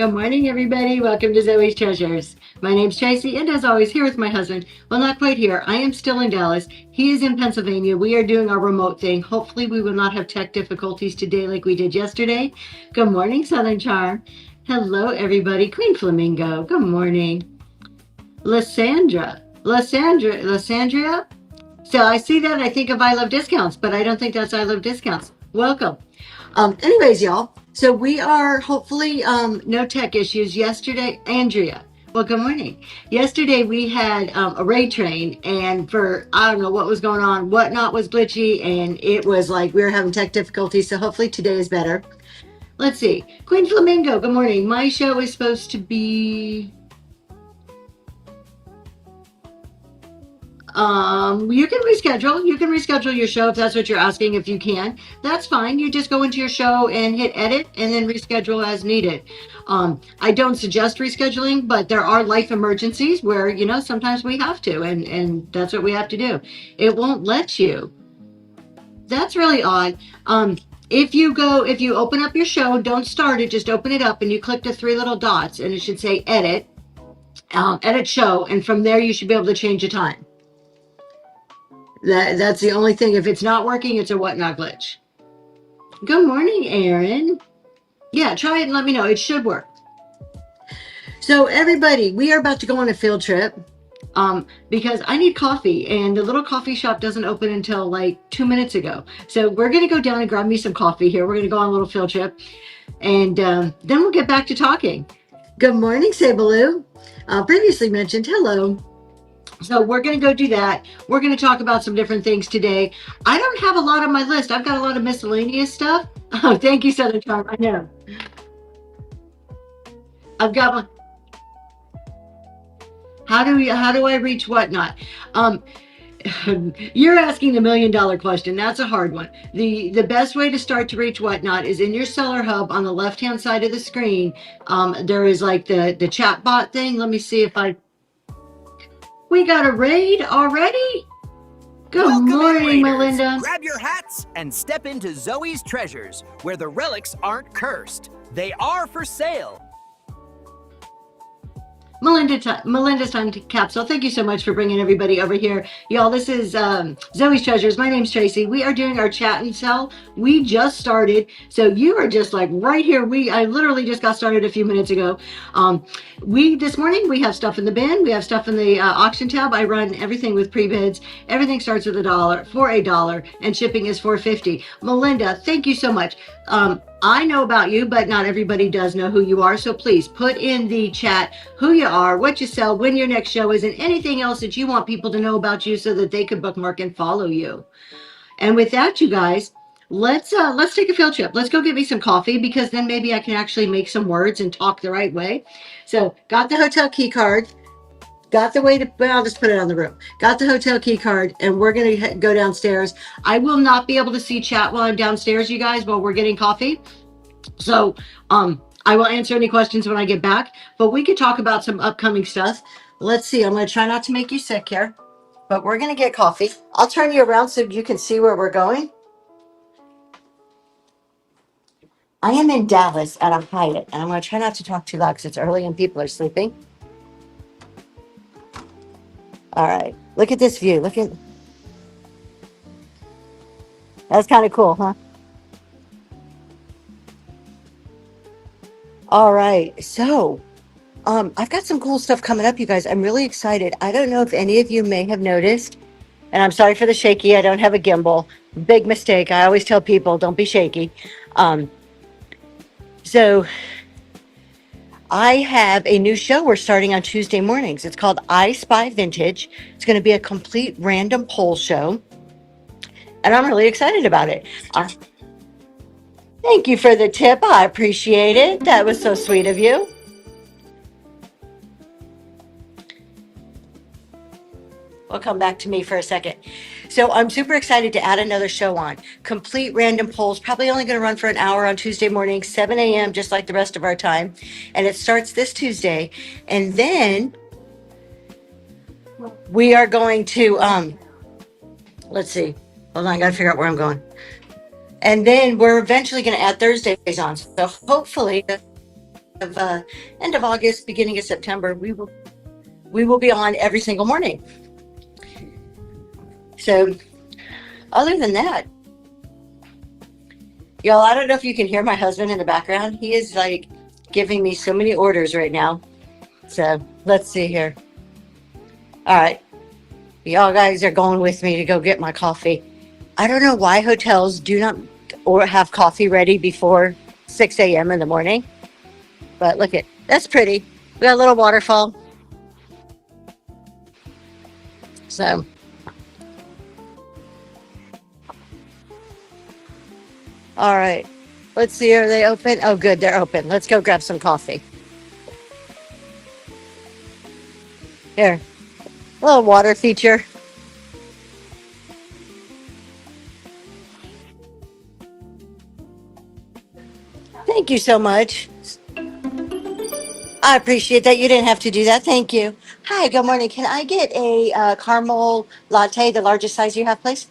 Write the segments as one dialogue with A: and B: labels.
A: Good morning, everybody. Welcome to Zoe's Treasures. My name's Tracy, and as always, here with my husband. Well, not quite here. I am still in Dallas. He is in Pennsylvania. We are doing our remote thing. Hopefully, we will not have tech difficulties today like we did yesterday. Good morning, Southern Charm. Hello, everybody. Queen Flamingo. Good morning. Lysandria. So I see that. I think of I Love Discounts, but I don't think that's I Love Discounts. Welcome. Anyways, y'all. So we are hopefully no tech issues. Yesterday, Andrea. Well, good morning. Yesterday we had a raid train, and for I don't know what was going on, whatnot was glitchy, and it was like we were having tech difficulties. So hopefully today is better. Let's see. Queen Flamingo. Good morning. My show is supposed to be you can reschedule. You can reschedule your show if that's what you're asking. If you can, that's fine. You just go into your show and hit edit and then reschedule as needed. I don't suggest rescheduling, but there are life emergencies where, sometimes we have to, and that's what we have to do. It won't let you. That's really odd. If you open up your show, don't start it, just open it up and you click the three little dots and it should say edit, edit show. And from there, you should be able to change the time. That's the only thing. If it's not working, it's a whatnot glitch. Good morning, Aaron. Yeah, try it and let me know. It should work. So everybody, we are about to go on a field trip because I need coffee and the little coffee shop doesn't open until like 2 minutes ago. So we're going to go down and grab me some coffee here. We're going to go on a little field trip and then we'll get back to talking. Good morning, Sabaloo. Previously mentioned, hello. So we're going to go do that. We're going to talk about some different things today. I don't have a lot on my list. I've got a lot of miscellaneous stuff. Oh, thank you, Southern Charm. I know. I've got one. How do I reach whatnot? Um, you're asking the $1,000,000 question. That's a hard one. The best way to start to reach whatnot is in your seller hub on the left hand side of the screen. There is like the chat bot thing. Let me see if we got a raid already. Good
B: Welcome
A: morning,
B: in,
A: Melinda.
B: Grab your hats and step into Zoe's Treasures, where the relics aren't cursed. They are for sale.
A: Melinda's Time Capsule. Thank you so much for bringing everybody over here. Y'all, this is Zoe's Treasures. My name's Tracy. We are doing our chat and sell. We just started. So you are just like right here. I literally just got started a few minutes ago. This morning, we have stuff in the bin. We have stuff in the auction tab. I run everything with pre-bids. Everything starts with $1, and shipping is $4.50. Melinda, thank you so much. I know about you, but not everybody does know who you are. So please put in the chat who you are, what you sell, when your next show is, and anything else that you want people to know about you so that they could bookmark and follow you. And with that, you guys, let's take a field trip. Let's go get me some coffee because then maybe I can actually make some words and talk the right way. So got the hotel key card. Got the way to, well, I'll just put it on the room. Got the hotel key card, and we're going to go downstairs. I will not be able to see chat while I'm downstairs, you guys, while we're getting coffee. So, I will answer any questions when I get back, but we could talk about some upcoming stuff. Let's see. I'm going to try not to make you sick here, but we're going to get coffee. I'll turn you around so you can see where we're going. I am in Dallas at a Hyatt, and I'm going to try not to talk too loud because it's early and people are sleeping. All right. Look at this view. That's kind of cool, huh? All right. So, I've got some cool stuff coming up, you guys. I'm really excited. I don't know if any of you may have noticed, and I'm sorry for the shaky. I don't have a gimbal. Big mistake. I always tell people, don't be shaky. So I have a new show we're starting on Tuesday mornings. It's called I Spy Vintage. It's going to be a complete random poll show, and I'm really excited about it. Thank you for the tip. I appreciate it. That was so sweet of you. We'll come back to me for a second. So I'm super excited to add another show on. Complete random polls, probably only going to run for an hour on Tuesday morning, 7 a.m., just like the rest of our time. And it starts this Tuesday. And then we are going to, let's see. Hold on, I got to figure out where I'm going. And then we're eventually going to add Thursdays on. So hopefully of end of August, beginning of September, we will be on every single morning. So other than that, y'all, I don't know if you can hear my husband in the background. He is like giving me so many orders right now. So let's see here. All right. Y'all guys are going with me to go get my coffee. I don't know why hotels do not or have coffee ready before 6 a.m. in the morning. But look at that's pretty. We got a little waterfall. So all right. Let's see. Are they open? Oh good, they're open. Let's go grab some coffee. Here. A little water feature. Thank you so much. I appreciate that. You didn't have to do that. Thank you. Hi, good morning. Can I get a caramel latte, the largest size you have, please?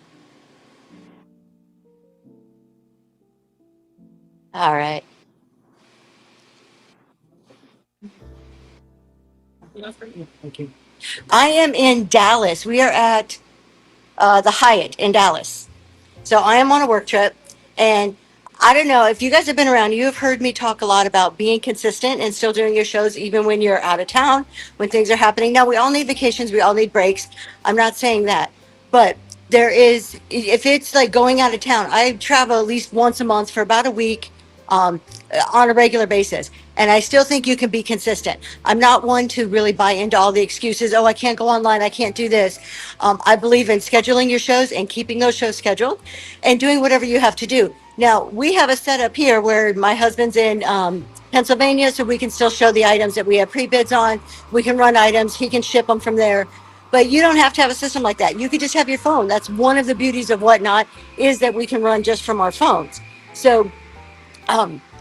A: All right. Thank you. I am in Dallas. We are at the Hyatt in Dallas. So I am on a work trip, and I don't know if you guys have been around. You have heard me talk a lot about being consistent and still doing your shows even when you're out of town, when things are happening. Now we all need vacations, we all need breaks. I'm not saying that, but there is if it's like going out of town. I travel at least once a month for about a week. Um, on a regular basis. And I still think you can be consistent. I'm not one to really buy into all the excuses. Oh, I can't go online. I can't do this. I believe in scheduling your shows and keeping those shows scheduled and doing whatever you have to do. Now, we have a setup here where my husband's in Pennsylvania, so we can still show the items that we have pre bids on. We can run items, he can ship them from there. But you don't have to have a system like that. You could just have your phone. That's one of the beauties of Whatnot is that we can run just from our phones. So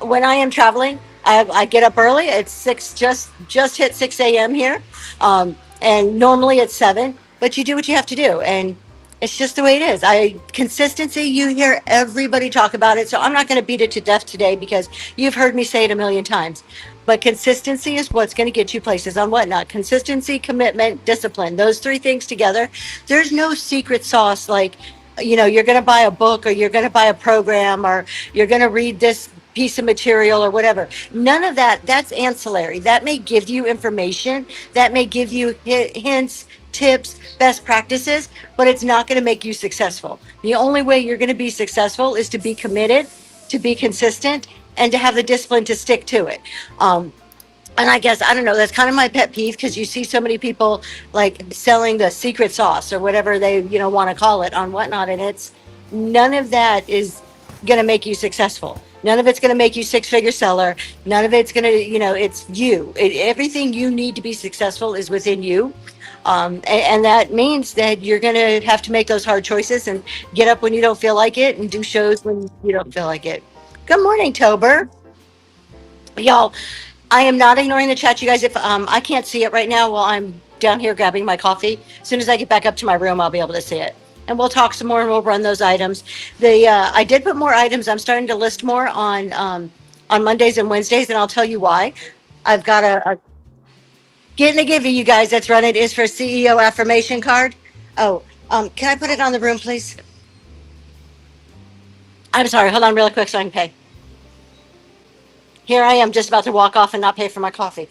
A: when I am traveling, I get up early. It's six, just hit 6 a.m. here, and normally it's 7. But you do what you have to do, and it's just the way it is. I consistency. You hear everybody talk about it, so I'm not going to beat it to death today because you've heard me say it a million times. But consistency is what's going to get you places on Whatnot. Consistency, commitment, discipline. Those 3 things together. There's no secret sauce like you're going to buy a book or you're going to buy a program or you're going to read this piece of material or whatever. None of that. That's ancillary. That may give you information. That may give you hints, tips, best practices, but it's not going to make you successful. The only way you're going to be successful is to be committed, to be consistent, and to have the discipline to stick to it. And I guess I don't know. That's kind of my pet peeve because you see so many people like selling the secret sauce or whatever they want to call it on Whatnot, and it's none of that is going to make you successful. None of it's going to make you 6-figure seller. None of it's going to it's you. Everything you need to be successful is within you. And that means that you're going to have to make those hard choices and get up when you don't feel like it and do shows when you don't feel like it. Good morning, Tober. Y'all, I am not ignoring the chat, you guys. If I can't see it right now while I'm down here grabbing my coffee, as soon as I get back up to my room, I'll be able to see it. And we'll talk some more and we'll run those items. I did put more items. I'm starting to list more on Mondays and Wednesdays, and I'll tell you why. I've got a getting to give you guys that's running is for CEO affirmation card. Oh, can I put it on the room, please? I'm sorry. Hold on, real quick, so I can pay. Here I am, just about to walk off and not pay for my coffee.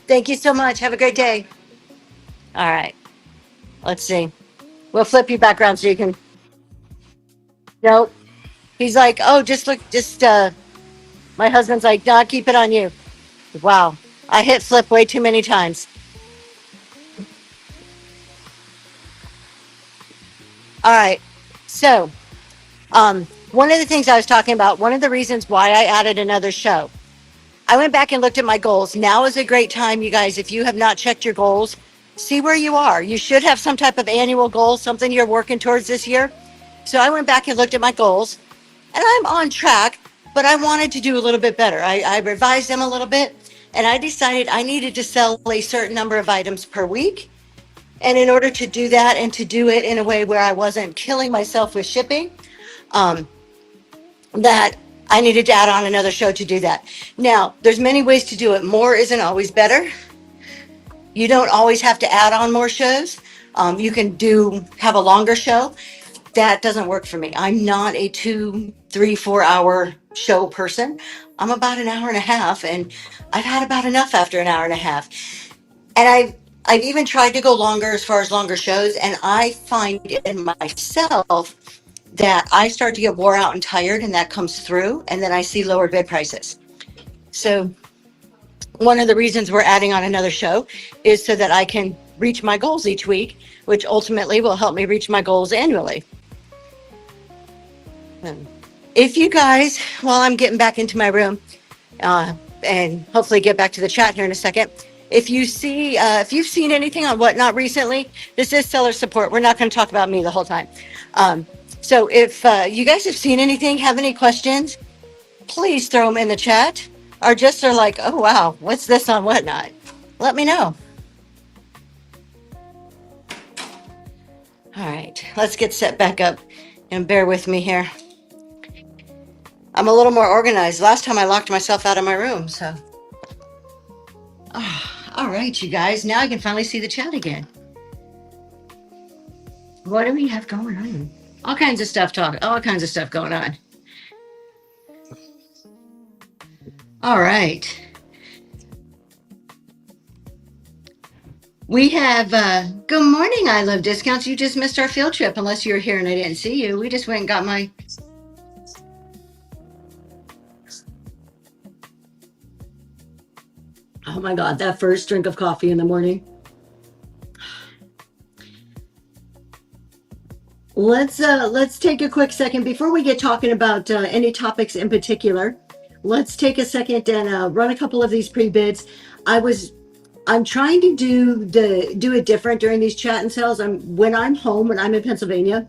A: Thank you so much. Have a great day. All right. Let's see. We'll flip you back around so you can. Nope. He's like, oh, just look, my husband's like, nah, keep it on you. Wow. I hit flip way too many times. All right. So, one of the things I was talking about, one of the reasons why I added another show, I went back and looked at my goals. Now is a great time, you guys. If you have not checked your goals, see where you are. You should have some type of annual goal, something you're working towards this year. So I went back and looked at my goals, and I'm on track, but I wanted to do a little bit better. I revised them a little bit. and I decided I needed to sell a certain number of items per week. And in order to do that and to do it in a way where I wasn't killing myself with shipping, um, that I needed to add on another show to do that. Now, there's many ways to do it. More isn't always better. You don't always have to add on more shows. You can have a longer show. That doesn't work for me. I'm not a 2, 3, 4 hour show person. I'm about an hour and a half, and I've had about enough after an hour and a half. And I've even tried to go longer as far as longer shows, and I find in myself that I start to get wore out and tired, and that comes through, and then I see lower bid prices. So one of the reasons we're adding on another show is so that I can reach my goals each week, which ultimately will help me reach my goals annually. If you guys, while I'm getting back into my room, and hopefully get back to the chat here in a second, if you've seen anything on Whatnot recently, this is seller support. We're not going to talk about me the whole time. So if you guys have seen anything, have any questions, please throw them in the chat, or just are like, oh wow, what's this on Whatnot? Let me know. All right, let's get set back up, and bear with me here. I'm a little more organized. Last time I locked myself out of my room, so. All right, you guys, now I can finally see the chat again. What do we have going on? All kinds of stuff going on. All right. We have, good morning, I Love Discounts. You just missed our field trip, unless you were here and I didn't see you. We just went and got my... Oh my God, that first drink of coffee in the morning. Let's take a quick second before we get talking about any topics in particular. Let's take a second and run a couple of these pre-bids. I'm trying to do it different during these chat and sales. When I'm home, when I'm in Pennsylvania,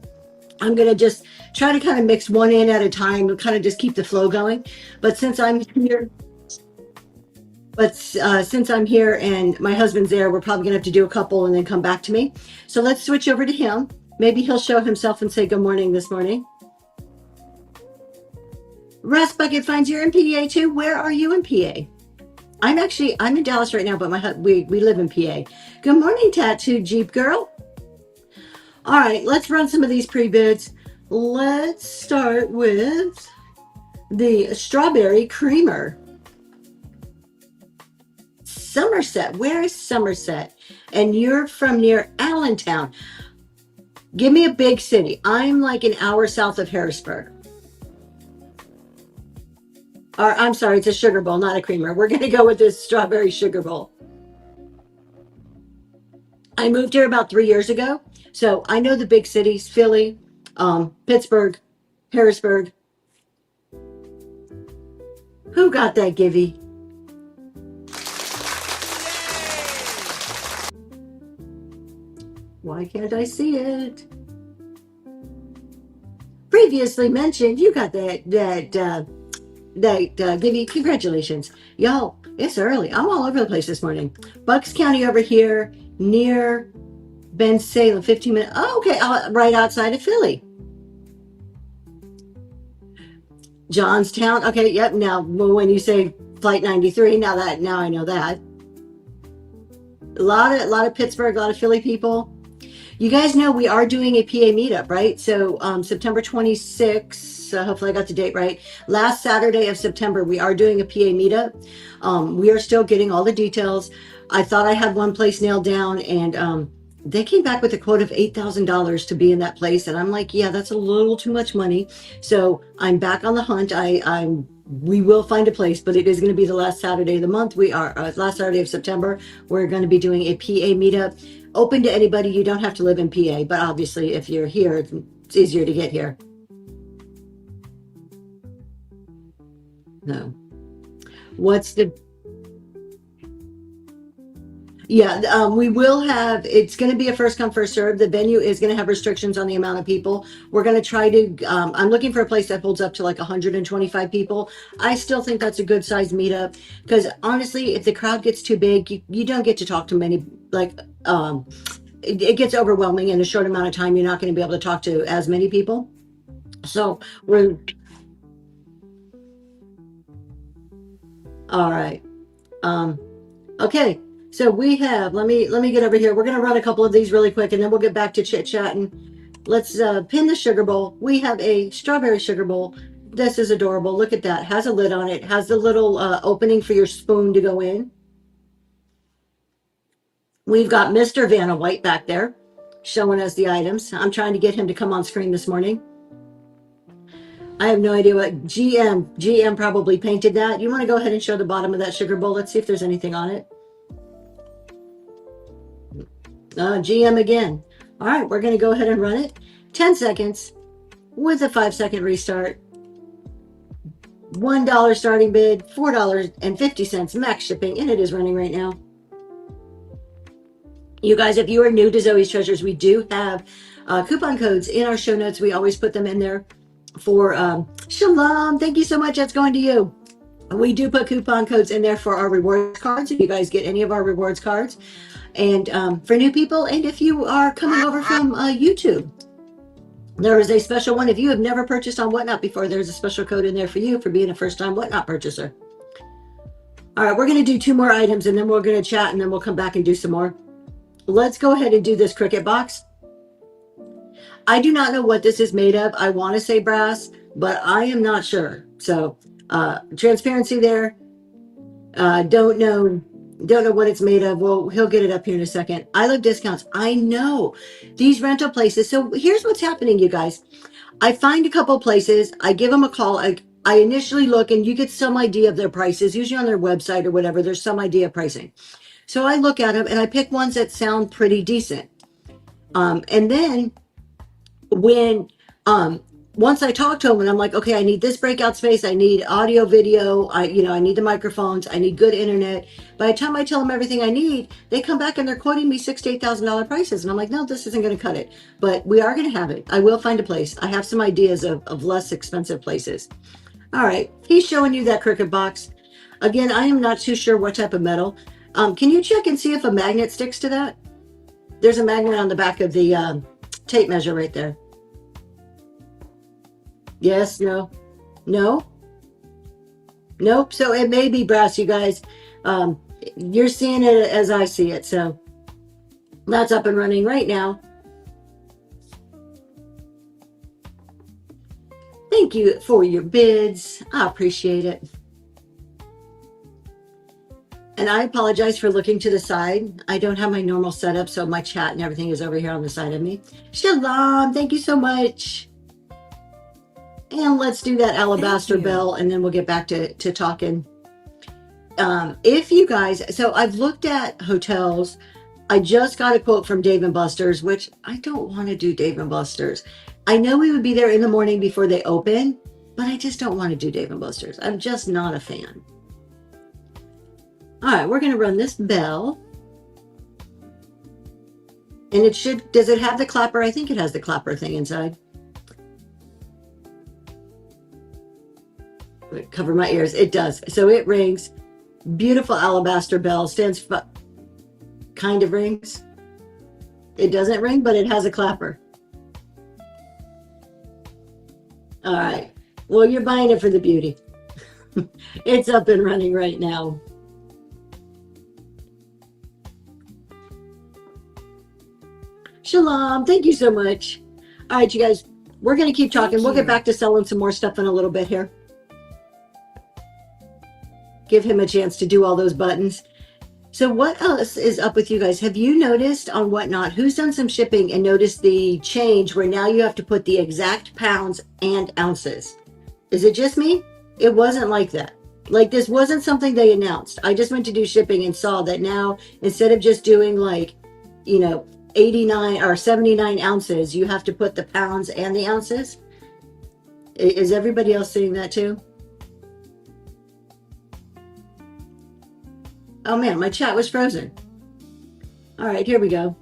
A: I'm gonna just try to kind of mix one in at a time and kind of just keep the flow going. But since I'm here and my husband's there, we're probably gonna have to do a couple and then come back to me. So let's switch over to him. Maybe he'll show himself and say good morning this morning. Russ Bucket finds you're in PA too. Where are you in PA? I'm in Dallas right now, but we live in PA. Good morning, Tattoo Jeep Girl. All right, let's run some of these pre-bids. Let's start with the strawberry creamer. Somerset. Where is Somerset? And you're from near Allentown. Give me a big city. I'm like an hour south of Harrisburg. Or I'm sorry, it's a sugar bowl, not a creamer. We're going to go with this strawberry sugar bowl. I moved here about 3 years ago, so I know the big cities: Philly, Pittsburgh, Harrisburg. Who got that, Givy? Why can't I see it? Previously mentioned, you got that Givy. Congratulations, y'all. It's early. I'm all over the place this morning. Bucks County over here near Bensalem, 15 minutes. Oh, okay, right outside of Philly. Johnstown. Okay, yep. Now, when you say Flight 93, now I know that. A lot of Pittsburgh, a lot of Philly people. You guys know we are doing a PA meetup, right? So September 26th, hopefully I got the date right. Last Saturday of September, we are doing a PA meetup. We are still getting all the details. I thought I had one place nailed down, and they came back with a quote of $8,000 to be in that place. And I'm like, yeah, that's a little too much money. So I'm back on the hunt. We will find a place, but it is going to be the last Saturday of the month. Last Saturday of September. We're going to be doing a PA meetup, open to anybody. You don't have to live in PA, but obviously if you're here, it's easier to get here. No. Yeah, we will have, it's going to be a first come, first serve. The venue is going to have restrictions on the amount of people. We're going to try to, I'm looking for a place that holds up to like 125 people. I still think that's a good size meetup because honestly, if the crowd gets too big, you don't get to talk to many, like, it gets overwhelming in a short amount of time. You're not going to be able to talk to as many people. So we're, all right. Okay. So we have, let me get over here. We're going to run a couple of these really quick and then we'll get back to chit chatting. Let's pin the sugar bowl. We have a strawberry sugar bowl. This is adorable. Look at that. Has a lid on it. Has the little opening for your spoon to go in. We've got Mr. Vanna White back there showing us the items. I'm trying to get him to come on screen this morning. I have no idea what GM probably painted that. You want to go ahead and show the bottom of that sugar bowl? Let's see if there's anything on it. GM again. All right, we're going to go ahead and run it. 10 seconds with a 5-second restart. $1 starting bid, $4.50 max shipping, and it is running right now. You guys, if you are new to Zoe's Treasures, we do have coupon codes in our show notes. We always put them in there for Shalom. Thank you so much. That's going to you. We do put coupon codes in there for our rewards cards if you guys get any of our rewards cards. And for new people, and if you are coming over from YouTube, there is a special one. If you have never purchased on Whatnot before, there's a special code in there for you for being a first-time Whatnot purchaser. All right, we're going to do 2 more items, and then we're going to chat, and then we'll come back and do some more. Let's go ahead and do this Cricut box. I do not know what this is made of. I want to say brass, but I am not sure. So transparency there. Don't know what it's made of. Well, he'll get it up here in a second. I love discounts. I know these rental places. So here's what's happening, you guys. I find a couple places. I give them a call. I initially look and you get some idea of their prices, usually on their website or whatever. There's some idea of pricing. So I look at them and I pick ones that sound pretty decent. And then when once I talk to them and I'm like, okay, I need this breakout space, I need audio, video, I need the microphones, I need good internet. By the time I tell them everything I need, they come back and they're quoting me $6,000 to $8,000 prices, and I'm like, no, this isn't going to cut it. But we are going to have it. I will find a place. I have some ideas of less expensive places. All right, he's showing you that Cricut box. Again, I am not too sure what type of metal. Can you check and see if a magnet sticks to that? There's a magnet on the back of the tape measure right there. Yes, no, nope. So it may be brass, you guys. You're seeing it as I see it. So that's up and running right now. Thank you for your bids. I appreciate it. And I apologize for looking to the side. I don't have my normal setup, so my chat and everything is over here on the side of me. Shalom, thank you so much. And let's do that alabaster bell, and then we'll get back to talking. If you guys, so I've looked at hotels. I just got a quote from Dave & Buster's, which I don't want to do Dave & Buster's. I know we would be there in the morning before they open, but I just don't want to do Dave & Buster's. I'm just not a fan. All right, we're going to run this bell. And it should, does it have the clapper? I think it has the clapper thing inside. Cover my ears. It does. So it rings. Beautiful alabaster bell. Stands for, kind of rings. It doesn't ring, but it has a clapper. All right. Well, you're buying it for the beauty. It's up and running right now. Shalom. Thank you so much. All right, you guys, we're going to keep talking. We'll get back to selling some more stuff in a little bit here. Give him a chance to do all those buttons. So what else is up with you guys? Have you noticed on Whatnot, who's done some shipping and noticed the change where now you have to put the exact pounds and ounces? Is it just me? It wasn't like that. Like, this wasn't something they announced. I just went to do shipping and saw that now, instead of just doing like, 89 or 79 ounces, you have to put the pounds and the ounces. Is everybody else seeing that too? Oh man, my chat was frozen. All right, here we go.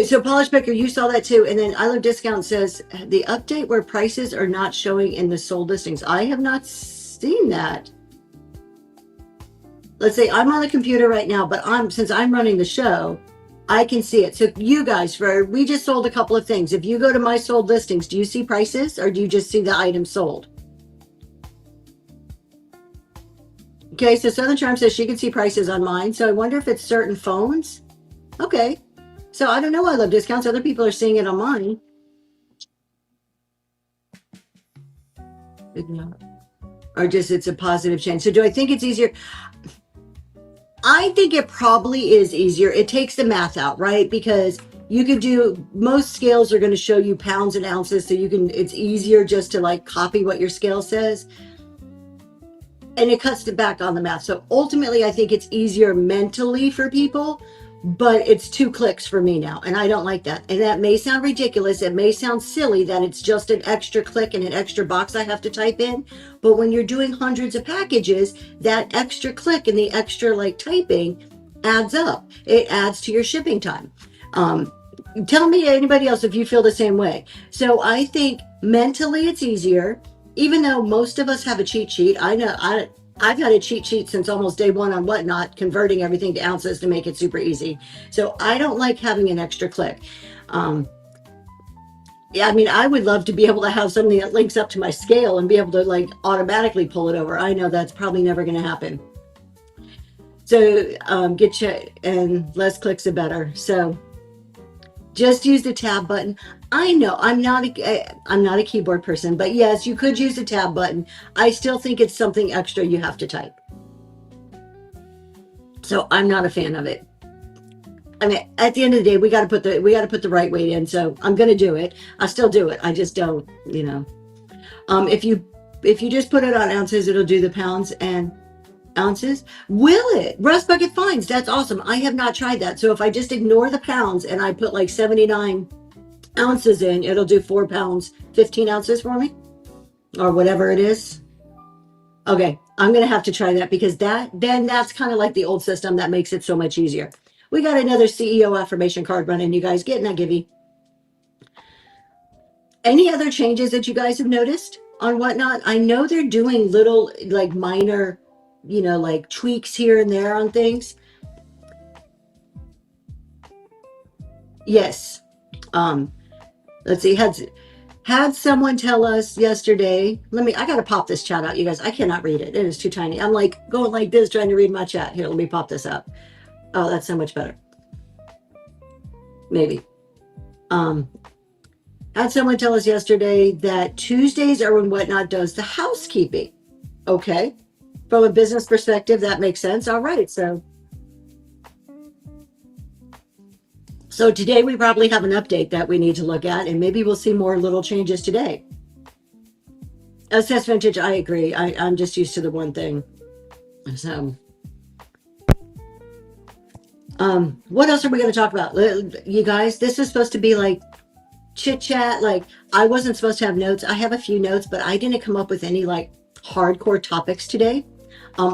A: So Polish Picker, you saw that too. And then I Love Discount says the update where prices are not showing in the sold listings. I have not seen that. Let's say I'm on the computer right now, but since I'm running the show, I can see it. So you guys, we just sold a couple of things. If you go to my sold listings, do you see prices or do you just see the items sold? Okay, so Southern Charm says she can see prices on mine. So I wonder if it's certain phones. Okay. So I don't know. I Love Discounts. Other people are seeing it on mine. Or just it's a positive change. So do I think it's easier? I think it probably is easier. It takes the math out, right? Because you could do, most scales are going to show you pounds and ounces. So it's easier just to like copy what your scale says. And it cuts back on the math. So ultimately, I think it's easier mentally for people, but it's 2 clicks for me now. And I don't like that. And that may sound ridiculous. It may sound silly that it's just an extra click and an extra box I have to type in. But when you're doing hundreds of packages, that extra click and the extra like typing adds up. It adds to your shipping time. Tell me, anybody else, if you feel the same way. So I think mentally it's easier, even though most of us have a cheat sheet. I know I've had a cheat sheet since almost day one on Whatnot, converting everything to ounces to make it super easy. So I don't like having an extra click. Yeah, I mean, I would love to be able to have something that links up to my scale and be able to like automatically pull it over. I know that's probably never going to happen. So get you, and less clicks the better. So just use the tab button. I know I'm not a keyboard person, but yes, you could use the tab button. I still think it's something extra you have to type. So I'm not a fan of it. I mean, at the end of the day, we got to put the right weight in. So I'm going to do it. I still do it. I just don't, if you just put it on ounces, it'll do the pounds and ounces. Will it? Rust Bucket Finds. That's awesome. I have not tried that. So if I just ignore the pounds and I put like 79 ounces in, it'll do 4 pounds, 15 ounces for me or whatever it is. Okay. I'm going to have to try that because that's kind of like the old system that makes it so much easier. We got another CEO affirmation card running. You guys getting that, Gibby? Any other changes that you guys have noticed on Whatnot? I know they're doing little like minor, like tweaks here and there on things. Yes. Let's see. Had someone tell us yesterday, I got to pop this chat out, you guys. I cannot read it. It is too tiny. I'm like going like this trying to read my chat. Here, let me pop this up. Oh, that's so much better. Maybe. Had someone tell us yesterday that Tuesdays are when Whatnot does the housekeeping. Okay. From a business perspective, that makes sense. All right. So today we probably have an update that we need to look at, and maybe we'll see more little changes today. Assess Vintage, I agree. I'm just used to the one thing. So, what else are we going to talk about? You guys, this is supposed to be like chit chat. Like, I wasn't supposed to have notes. I have a few notes, but I didn't come up with any like hardcore topics today.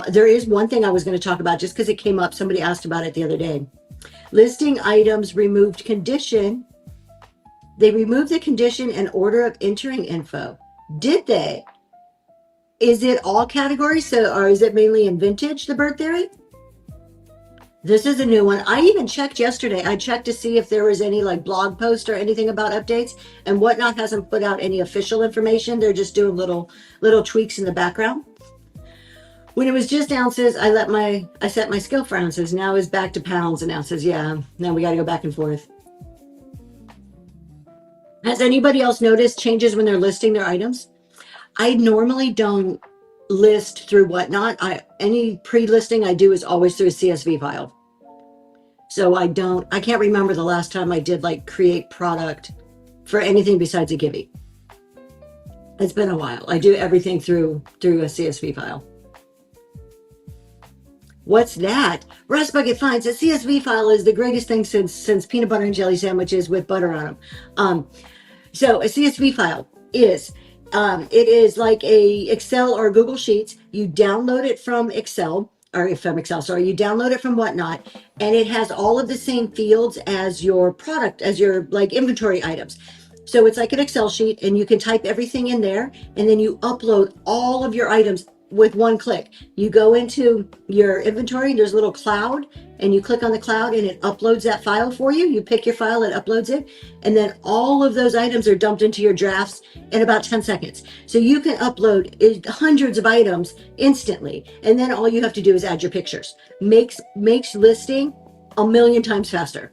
A: There is one thing I was going to talk about just because it came up. Somebody asked about it the other day. Listing items removed condition. They removed the condition and order of entering info. Did they? Is it all categories? Or is it mainly in vintage, the bird theory? This is a new one. I even checked yesterday. I checked to see if there was any like blog post or anything about updates, and Whatnot hasn't put out any official information. They're just doing little tweaks in the background. When it was just ounces, I set my scale for ounces. Now it's back to pounds and ounces. Yeah, now we got to go back and forth. Has anybody else noticed changes when they're listing their items? I normally don't list through Whatnot. Any pre-listing I do is always through a CSV file. So I can't remember the last time I did like create product for anything besides a Gibby. It's been a while. I do everything through a CSV file. What's that? Rust Bucket Finds. A CSV file is the greatest thing since peanut butter and jelly sandwiches with butter on them. So a CSV file is It is like a Excel or Google Sheets. You download it from Excel, or from Excel, sorry, you download it from Whatnot, and it has all of the same fields as your product, as your like inventory items. So it's like an Excel sheet, and you can type everything in there, and then you upload all of your items with one click. You go into your inventory, and there's a little cloud, and you click on the cloud, and it uploads that file for you. You pick your file, it uploads it, and then all of those items are dumped into your drafts in about 10 seconds. So you can upload hundreds of items instantly, and then all you have to do is add your pictures. Makes listing a million times faster.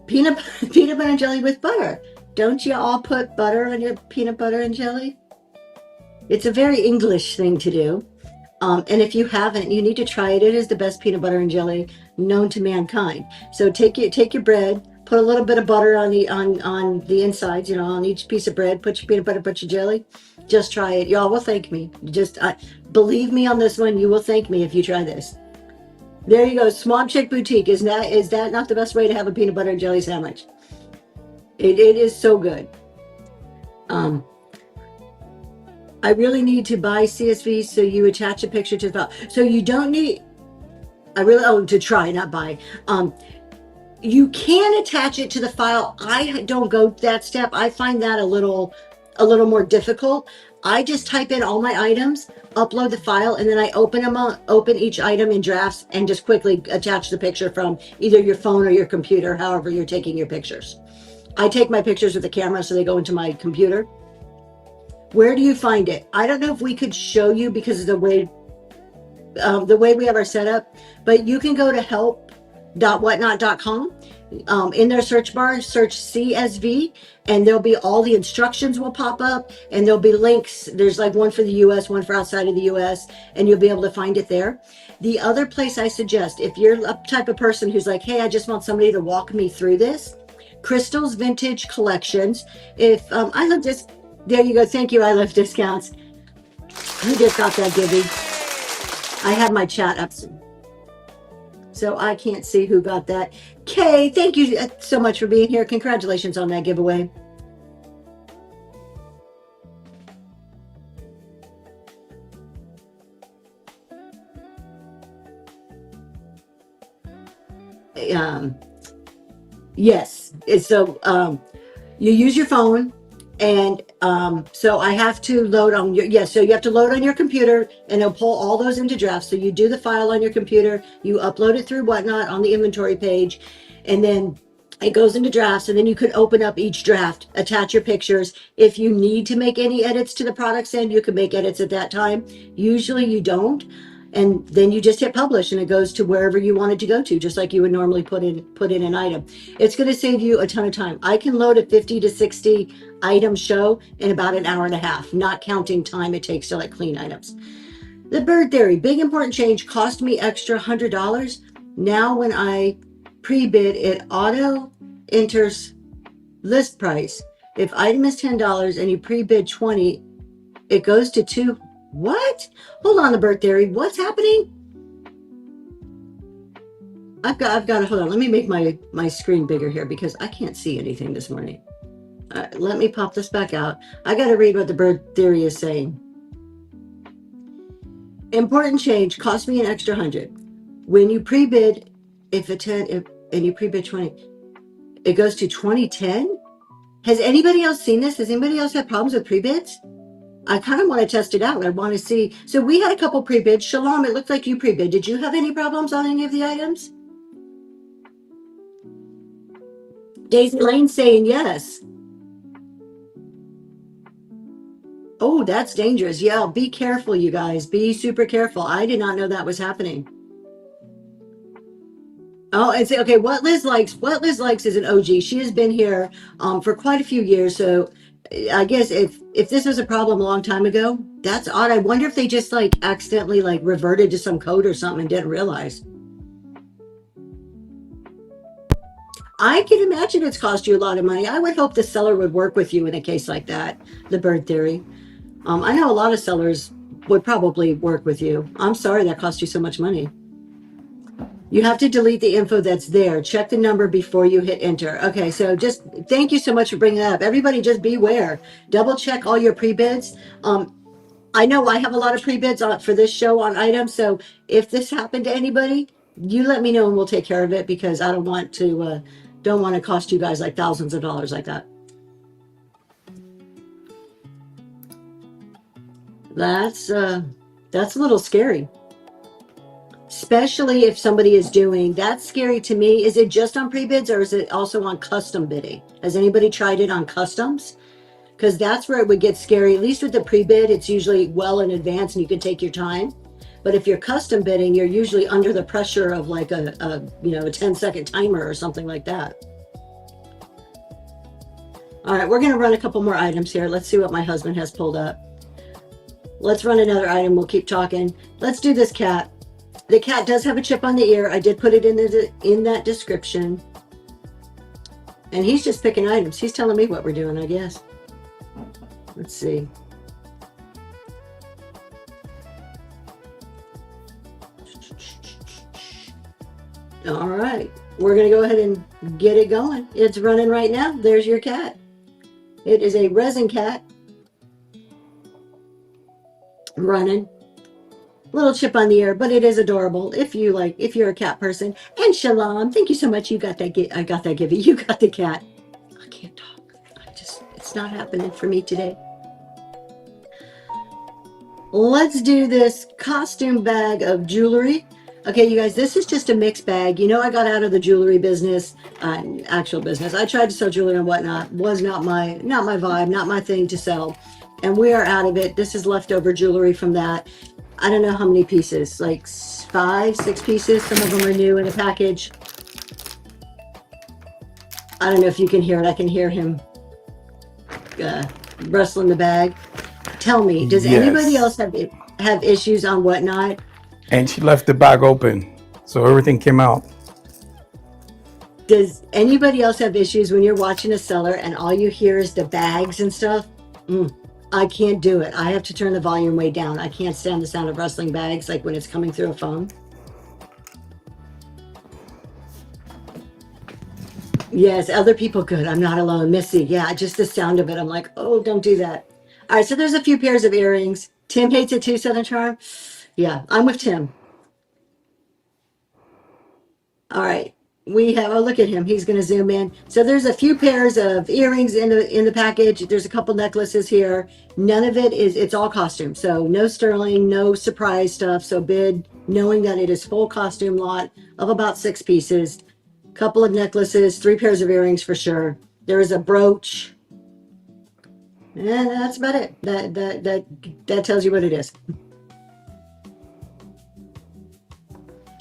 A: Peanut butter and jelly with butter. Don't you all put butter on your peanut butter and jelly? It's a very English thing to do. And if you haven't, you need to try it. It is the best peanut butter and jelly known to mankind. So take your bread, put a little bit of butter on the insides, on each piece of bread, put your peanut butter, put your jelly. Just try it. Y'all will thank me. Just believe me on this one. You will thank me if you try this. There you go. Swamp Chick Boutique. Is that not the best way to have a peanut butter and jelly sandwich? It is so good. I really need to buy CSV, so you attach a picture to the file. So you don't need, to try, not buy. You can attach it to the file. I don't go that step. I find that a little more difficult. I just type in all my items, upload the file, and then I open each item in drafts and just quickly attach the picture from either your phone or your computer, however you're taking your pictures. I take my pictures with the camera, so they go into my computer. Where do you find it? I don't know if we could show you because of the way we have our setup, but you can go to help.whatnot.com. In their search bar, search CSV, and there'll be all the instructions will pop up, and there'll be links. There's like one for the US, one for outside of the US, and you'll be able to find it there. The other place I suggest, if you're a type of person who's like, hey, I just want somebody to walk me through this, Crystal's Vintage Collections. If I love this, there you go. Thank you. I love discounts. Who just got that, Gibby? I have my chat up, so I can't see who got that. Kay, thank you so much for being here. Congratulations on that giveaway. Yes. So you use your phone. And so I have to load on so you have to load on your computer, and it'll pull all those into drafts. So you do the file on your computer, you upload it through Whatnot on the inventory page, and then it goes into drafts, and then you could open up each draft, attach your pictures. If you need to make any edits to the products end, you can make edits at that time. Usually you don't. And then you just hit publish, and it goes to wherever you want it to go to, just like you would normally put in an item. It's going to save you a ton of time. I can load a 50 to 60 item show in about an hour and a half, not counting time it takes to like clean items. The Bird Theory, big important change, cost me extra $100. Now when I pre-bid, it auto enters list price. If item is $10 and you pre-bid 20, it goes to $2. What? Hold on, the Bird Theory. What's happening? I've got to hold on. Let me make my screen bigger here because I can't see anything this morning. Let me pop this back out. I got to read what the Bird Theory is saying. Important change, cost me an extra $100. When you pre-bid, and you pre-bid 20, it goes to 2010. Has anybody else seen this? Has anybody else had problems with pre-bids? I kind of want to test it out. I want to see. So we had a couple pre-bids. Shalom, it looked like you pre-bid. Did you have any problems on any of the items? Daisy Lane saying yes. Oh, that's dangerous. Yeah, be careful, you guys. Be super careful. I did not know that was happening. Oh, and say, okay, what Liz likes is an OG. She has been here for quite a few years. So I guess if this was a problem a long time ago, that's odd. I wonder if they just like accidentally like reverted to some code or something and didn't realize. I can imagine it's cost you a lot of money. I would hope the seller would work with you in a case like that, the Bird Theory. I know a lot of sellers would probably work with you. I'm sorry that cost you so much money. You have to delete the info that's there. Check the number before you hit enter. Okay, so just thank you so much for bringing that up. Everybody just beware. Double check all your pre-bids. I know I have a lot of pre-bids on for this show on items, so if this happened to anybody, you let me know and we'll take care of it because I don't want to cost you guys like thousands of dollars like that. That's a little scary. Especially if somebody is doing, that's scary to me. Is it just on pre-bids or is it also on custom bidding? Has anybody tried it on customs? Because that's where it would get scary. At least with the pre-bid, it's usually well in advance and you can take your time. But if you're custom bidding, you're usually under the pressure of like a 10-second timer or something like that. All right, we're going to run a couple more items here. Let's see what my husband has pulled up. Let's run another item. We'll keep talking. Let's do this cat. The cat does have a chip on the ear. I did put it in that description. And he's just picking items. He's telling me what we're doing, I guess. Let's see. All right. We're going to go ahead and get it going. It's running right now. There's your cat. It is a resin cat. Running. Little chip on the ear, but it is adorable if you're a cat person. And Shalom, thank you so much. You got that. I got that, Gibby. You got the cat. I can't talk. It's not happening for me today. Let's do this costume bag of jewelry. Okay, you guys, this is just a mixed bag. You know, I got out of the jewelry business, actual business. I tried to sell jewelry and whatnot. Was not my vibe, not my thing to sell. And we are out of it. This is leftover jewelry from that. I don't know how many pieces, like 5, 6 pieces. Some of them are new in a package. I don't know if you can hear it. I can hear him rustling the bag. Tell me, does anybody else have issues on whatnot?
C: And she left the bag open, so everything came out.
A: Does anybody else have issues when you're watching a seller and all you hear is the bags and stuff? I can't do it. I have to turn the volume way down. I can't stand the sound of rustling bags, like when it's coming through a phone. Yes, other people could. I'm not alone. Missy, yeah, just the sound of it. I'm like, oh, don't do that. All right, so there's a few pairs of earrings. Tim hates it too, Southern Charm. Yeah, I'm with Tim. All right. We have, oh, look at him. He's going to zoom in. So there's a few pairs of earrings in the package. There's a couple necklaces here. None of it it's all costume. So no sterling, no surprise stuff. So bid knowing that it is full costume lot of about 6 pieces. Couple of necklaces, 3 pairs of earrings for sure. There is a brooch. And that's about it. That tells you what it is.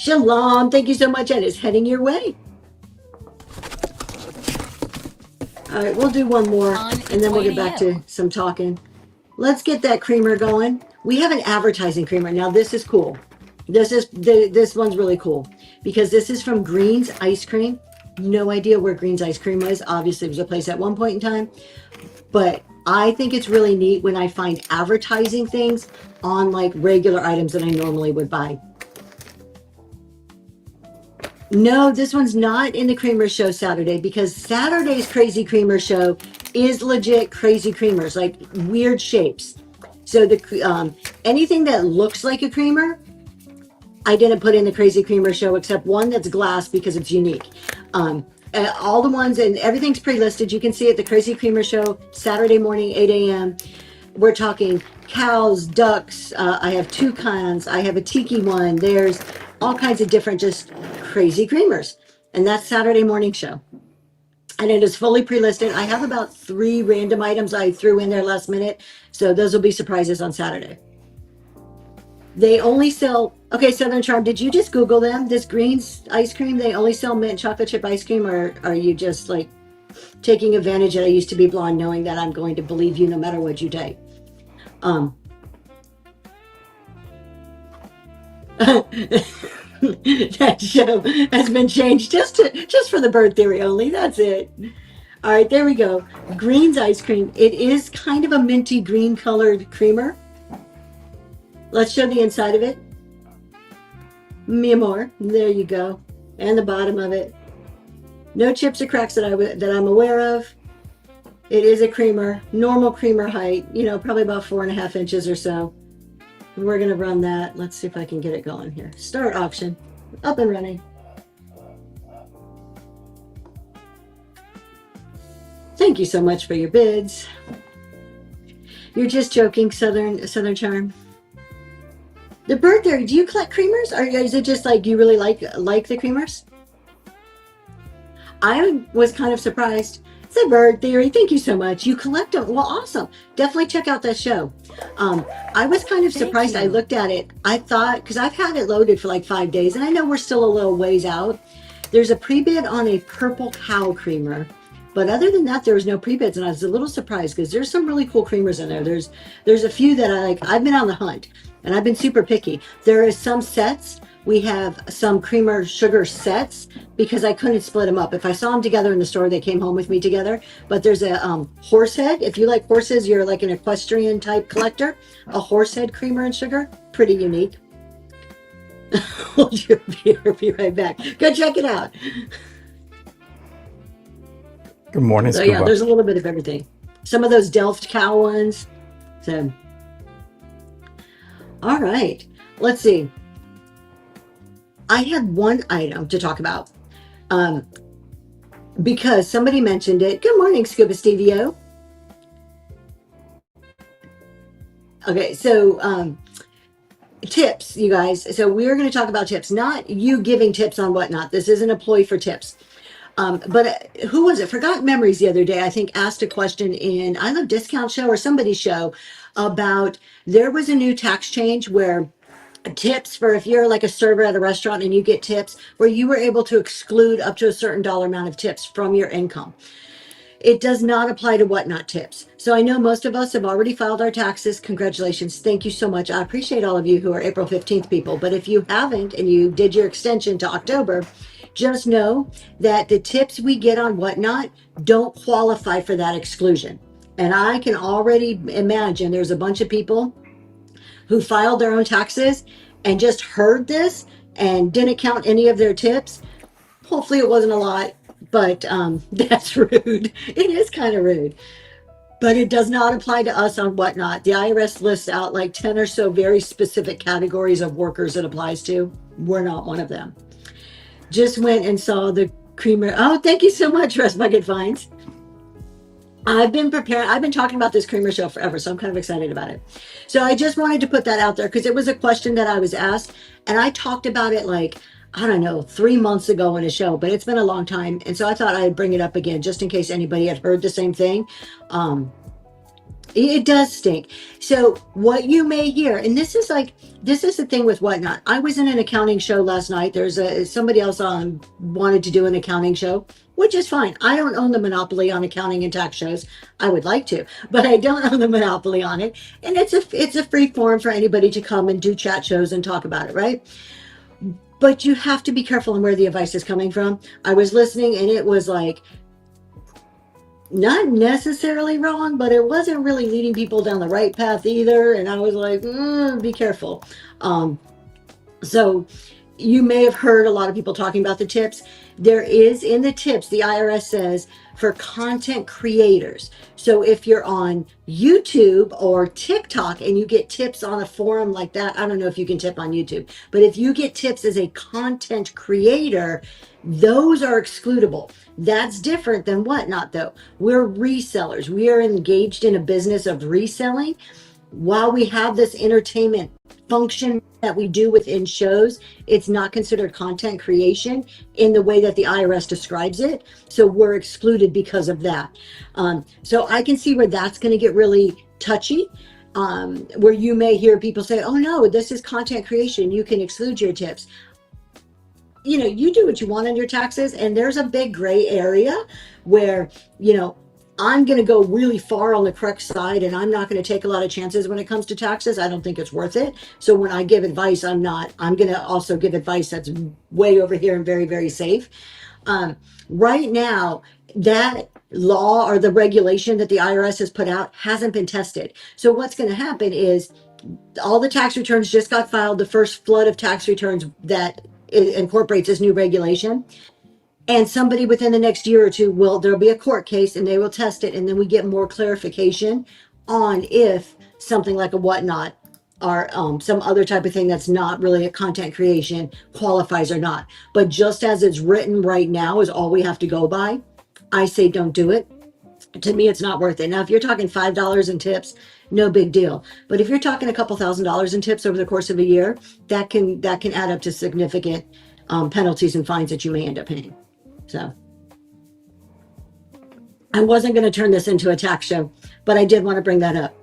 A: Shalom, thank you so much, and it's heading your way. All right, we'll do one more, and then we'll get back to some talking. Let's get that creamer going. We have an advertising creamer. Now, this is cool. This one's really cool because this is from Green's Ice Cream. No idea where Green's Ice Cream was. Obviously, it was a place at one point in time. But I think it's really neat when I find advertising things on like regular items that I normally would buy. No, this one's not in the Creamer Show Saturday because Saturday's Crazy Creamer Show is legit crazy creamers, like weird shapes. So the anything that looks like a creamer, I didn't put in the Crazy Creamer Show except one that's glass because it's unique. All the ones and everything's pre-listed. You can see it, the Crazy Creamer Show, Saturday morning, 8 a.m. We're talking cows, ducks. I have toucans. I have a tiki one. There's all kinds of different just crazy creamers. And that's Saturday morning show. And it is fully pre-listed. I have about 3 random items I threw in there last minute. So those will be surprises on Saturday. They only sell, okay, Southern Charm, did you just Google them? This Green's Ice Cream, they only sell mint chocolate chip ice cream, or are you just like taking advantage that I used to be blonde knowing that I'm going to believe you no matter what you type? That show has been changed just for the bird theory only. That's it. All right, there we go. Green's Ice Cream. It is kind of a minty green colored creamer. Let's show the inside of it. mi amor. There you go. And the bottom of it. No chips or cracks that I'm aware of. It is a creamer, normal creamer height, probably about 4.5 inches or so. We're gonna run that. Let's see if I can get it going here. Start auction, up and running. Thank you so much for your bids. You're just joking, Southern Charm. The bird theory, do you collect creamers? Or is it just like you really like the creamers? I was kind of surprised. It's a bird theory. Thank you so much. You collect them. Well, awesome. Definitely check out that show. I was kind of surprised. I looked at it. I thought, because I've had it loaded for like 5 days, and I know we're still a little ways out. There's a pre-bid on a purple cow creamer. But other than that, there was no pre-bids, and I was a little surprised because there's some really cool creamers in there. There's a few that I like. I've been on the hunt, and I've been super picky. There is some sets. We have some creamer sugar sets because I couldn't split them up. If I saw them together in the store, they came home with me together. But there's a horse head. If you like horses, you're like an equestrian type collector. A horse head creamer and sugar, pretty unique. Hold your beer. Be right back. Go check it out.
C: Good morning,
A: So
C: Scuba.
A: yeah, there's a little bit of everything. Some of those Delft cow ones. So, all right, let's see. I had one item to talk about because somebody mentioned it. Good morning, Scuba Stevio. Okay, so tips, you guys. So we're going to talk about tips, not you giving tips on whatnot. This isn't a ploy for tips. But who was it? Forgot Memories the other day, I think, asked a question in I Love Discount Show or somebody's show about there was a new tax change where tips for if you're like a server at a restaurant and you get tips where you were able to exclude up to a certain dollar amount of tips from your income. It does not apply to whatnot tips. So I know most of us have already filed our taxes. Congratulations. Thank you so much. I appreciate all of you who are April 15th people. But if you haven't and you did your extension to October, just know that the tips we get on whatnot don't qualify for that exclusion. And I can already imagine there's a bunch of people who filed their own taxes and just heard this and didn't count any of their tips. Hopefully it wasn't a lot, but that's rude. It is kind of rude. But it does not apply to us on whatnot. The IRS lists out like 10 or so very specific categories of workers it applies to. We're not one of them. Just went and saw the creamer. Oh, thank you so much, Rest Bucket Finds. I've been preparing. I've been talking about this creamer show forever, so I'm kind of excited about it. So I just wanted to put that out there because it was a question that I was asked, and I talked about it like, I don't know, 3 months ago in a show, but it's been a long time. And so I thought I'd bring it up again just in case anybody had heard the same thing. It does stink. So what you may hear, and this is the thing with whatnot. I was in an accounting show last night. There's somebody else on wanted to do an accounting show, which is fine. I don't own the monopoly on accounting and tax shows. I would like to, but I don't own the monopoly on it. And it's a free forum for anybody to come and do chat shows and talk about it, right? But you have to be careful on where the advice is coming from. I was listening and it was like, not necessarily wrong, but it wasn't really leading people down the right path either. And I was like, be careful. So you may have heard a lot of people talking about the tips. There is in the tips, the IRS says for content creators. So if you're on YouTube or TikTok and you get tips on a forum like that, I don't know if you can tip on YouTube, but if you get tips as a content creator, those are excludable. That's different than whatnot though. We're resellers. We are engaged in a business of reselling. While we have this entertainment function that we do within shows, it's not considered content creation in the way that the IRS describes it. So we're excluded because of that. So I can see where that's going to get really touchy, where you may hear people say, oh no, this is content creation. You can exclude your tips. You know, you do what you want on your taxes, and there's a big gray area where, you know, I'm going to go really far on the correct side and I'm not going to take a lot of chances when it comes to taxes. I don't think it's worth it. So when I give advice, I'm going to also give advice that's way over here and very, very safe. Right now, that law or the regulation that the IRS has put out hasn't been tested. So what's going to happen is all the tax returns just got filed, the first flood of tax returns that incorporates this new regulation. And somebody within the next year or two there'll be a court case and they will test it. And then we get more clarification on if something like a whatnot or some other type of thing that's not really a content creation qualifies or not. But just as it's written right now is all we have to go by. I say don't do it. To me, it's not worth it. Now, if you're talking $5 in tips, no big deal. But if you're talking a couple $1,000s in tips over the course of a year, that can add up to significant penalties and fines that you may end up paying. So I wasn't going to turn this into a tax show, but I did want to bring that up.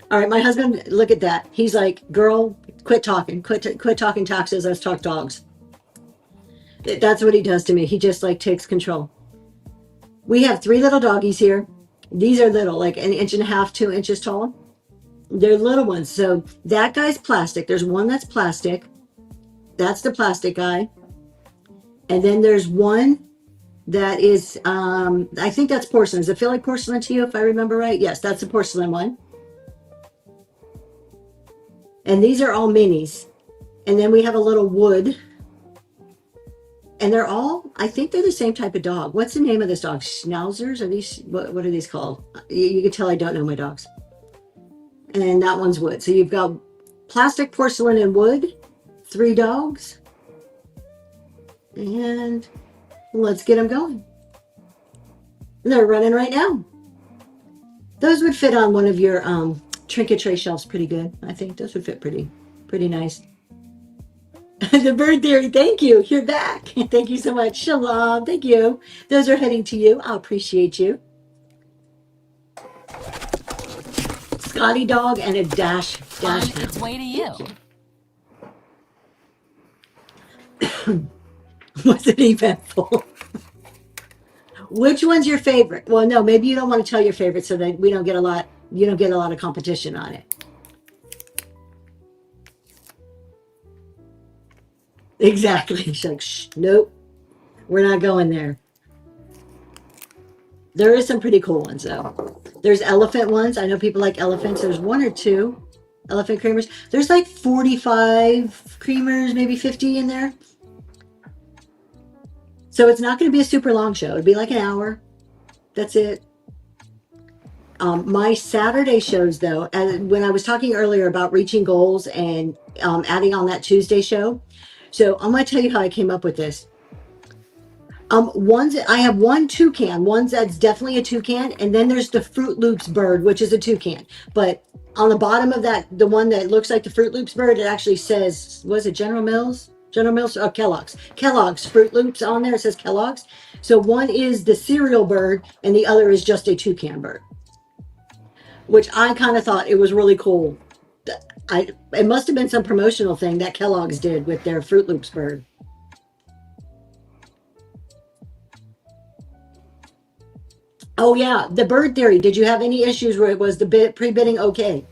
A: All right, my husband, look at that. He's like, girl, quit talking taxes. Let's talk dogs. That's what he does to me. He just like takes control. We have 3 little doggies here. These are little, like 1.5 inches, 2 inches tall. They're little ones. So that guy's plastic. There's one that's plastic. That's the plastic guy. And then there's one that is, I think that's porcelain. Does it feel like porcelain to you, if I remember right? Yes, that's the porcelain one. And these are all minis. And then we have a little wood. And they're all, I think they're the same type of dog. What's the name of this dog? Schnauzers? Are these, what are these called? You can tell I don't know my dogs. And that one's wood. So you've got plastic, porcelain, and wood. 3 dogs. And let's get them going. They're running right now. Those would fit on one of your trinket tray shelves pretty good. I think those would fit pretty nice. The bird theory, thank you. You're back. Thank you so much. Shalom. Thank you. Those are heading to you. I appreciate you. Scotty dog and a dash
D: On
A: hound.
D: its way to you.
A: Was it eventful? Which one's your favorite? Well, no, maybe you don't want to tell your favorite so that you don't get a lot of competition on it. Exactly. She's like, shh, nope, we're not going there. There is some pretty cool ones though. There's elephant ones. I know people like elephants. There's 1 or 2 elephant creamers. There's like 45 creamers, maybe 50 in there. So it's not going to be a super long show. It'd be like an hour. That's it. My Saturday shows though, and when I was talking earlier about reaching goals and adding on that Tuesday show. So I'm going to tell you how I came up with this. I have one toucan. One's that's definitely a toucan, and then there's the Fruit Loops bird, which is a toucan. But on the bottom of that, the one that looks like the Fruit Loops bird, it actually says, was it General Mills? Oh, Kellogg's Fruit Loops on there. It says Kellogg's. So one is the cereal bird, and the other is just a toucan bird, which I kind of thought it was really cool. It must have been some promotional thing that Kellogg's did with their Fruit Loops bird. Oh yeah, the bird theory. Did you have any issues where it was the pre-bidding okay?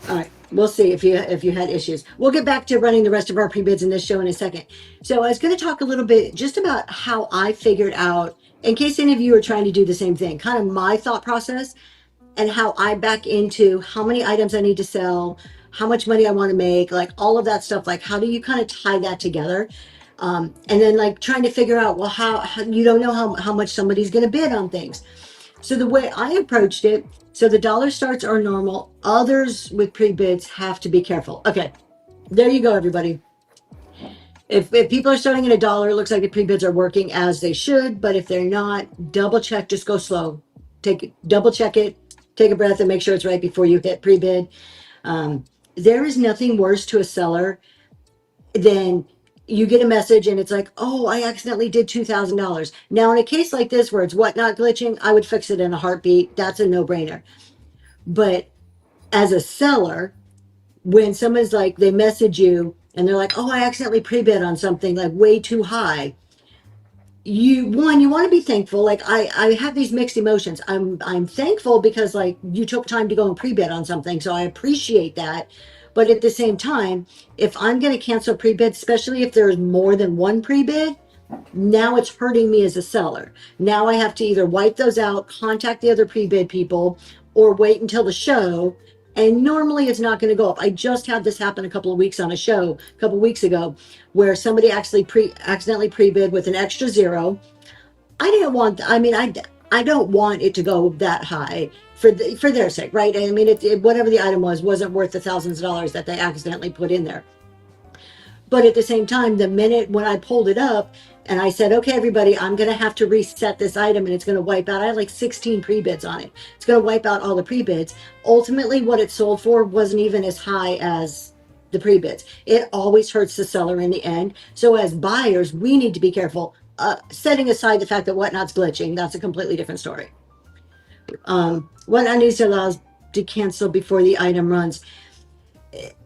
A: All right, we'll see if you had issues. We'll get back to running the rest of our pre-bids in this show in a second. So I was going to talk a little bit just about how I figured out, in case any of you are trying to do the same thing, kind of my thought process and how I back into how many items I need to sell, how much money I want to make, like all of that stuff. Like how do you kind of tie that together? And then like trying to figure out, well, how you don't know how much somebody's going to bid on things. So the way I approached it, so the dollar starts are normal. Others with pre-bids have to be careful. Okay, there you go, everybody. If people are starting at $1, it looks like the pre-bids are working as they should. But if they're not, double check, just go slow. Double check it, take a breath and make sure it's right before you hit pre-bid. There is nothing worse to a seller than you get a message and it's like, oh, I accidentally did $2,000. Now, in a case like this where it's whatnot glitching, I would fix it in a heartbeat. That's a no-brainer. But as a seller, when someone's like, they message you and they're like, oh, I accidentally pre-bid on something like way too high. You want to be thankful. Like I have these mixed emotions. I'm thankful because like you took time to go and pre-bid on something. So I appreciate that. But at the same time, if I'm going to cancel pre-bid, especially if there's more than one pre-bid, Now it's hurting me as a seller. Now I have to either wipe those out, contact the other pre-bid people, or wait until the show. And normally it's not going to go up. I just had this happen a couple of weeks on a show a couple of weeks ago where somebody actually accidentally pre-bid with an extra zero. I didn't want, I mean, I don't want it to go that high for their sake, right? I mean, whatever the item wasn't worth the thousands of dollars that they accidentally put in there. But at the same time, the minute when I pulled it up and I said, okay, everybody, I'm going to have to reset this item and it's going to wipe out. I had like 16 pre-bids on it. It's going to wipe out all the pre-bids. Ultimately, what it sold for wasn't even as high as the pre-bids. It always hurts the seller in the end. So as buyers, we need to be careful. Setting aside the fact that Whatnot's glitching, that's a completely different story. Whatnot needs to allow to cancel before the item runs.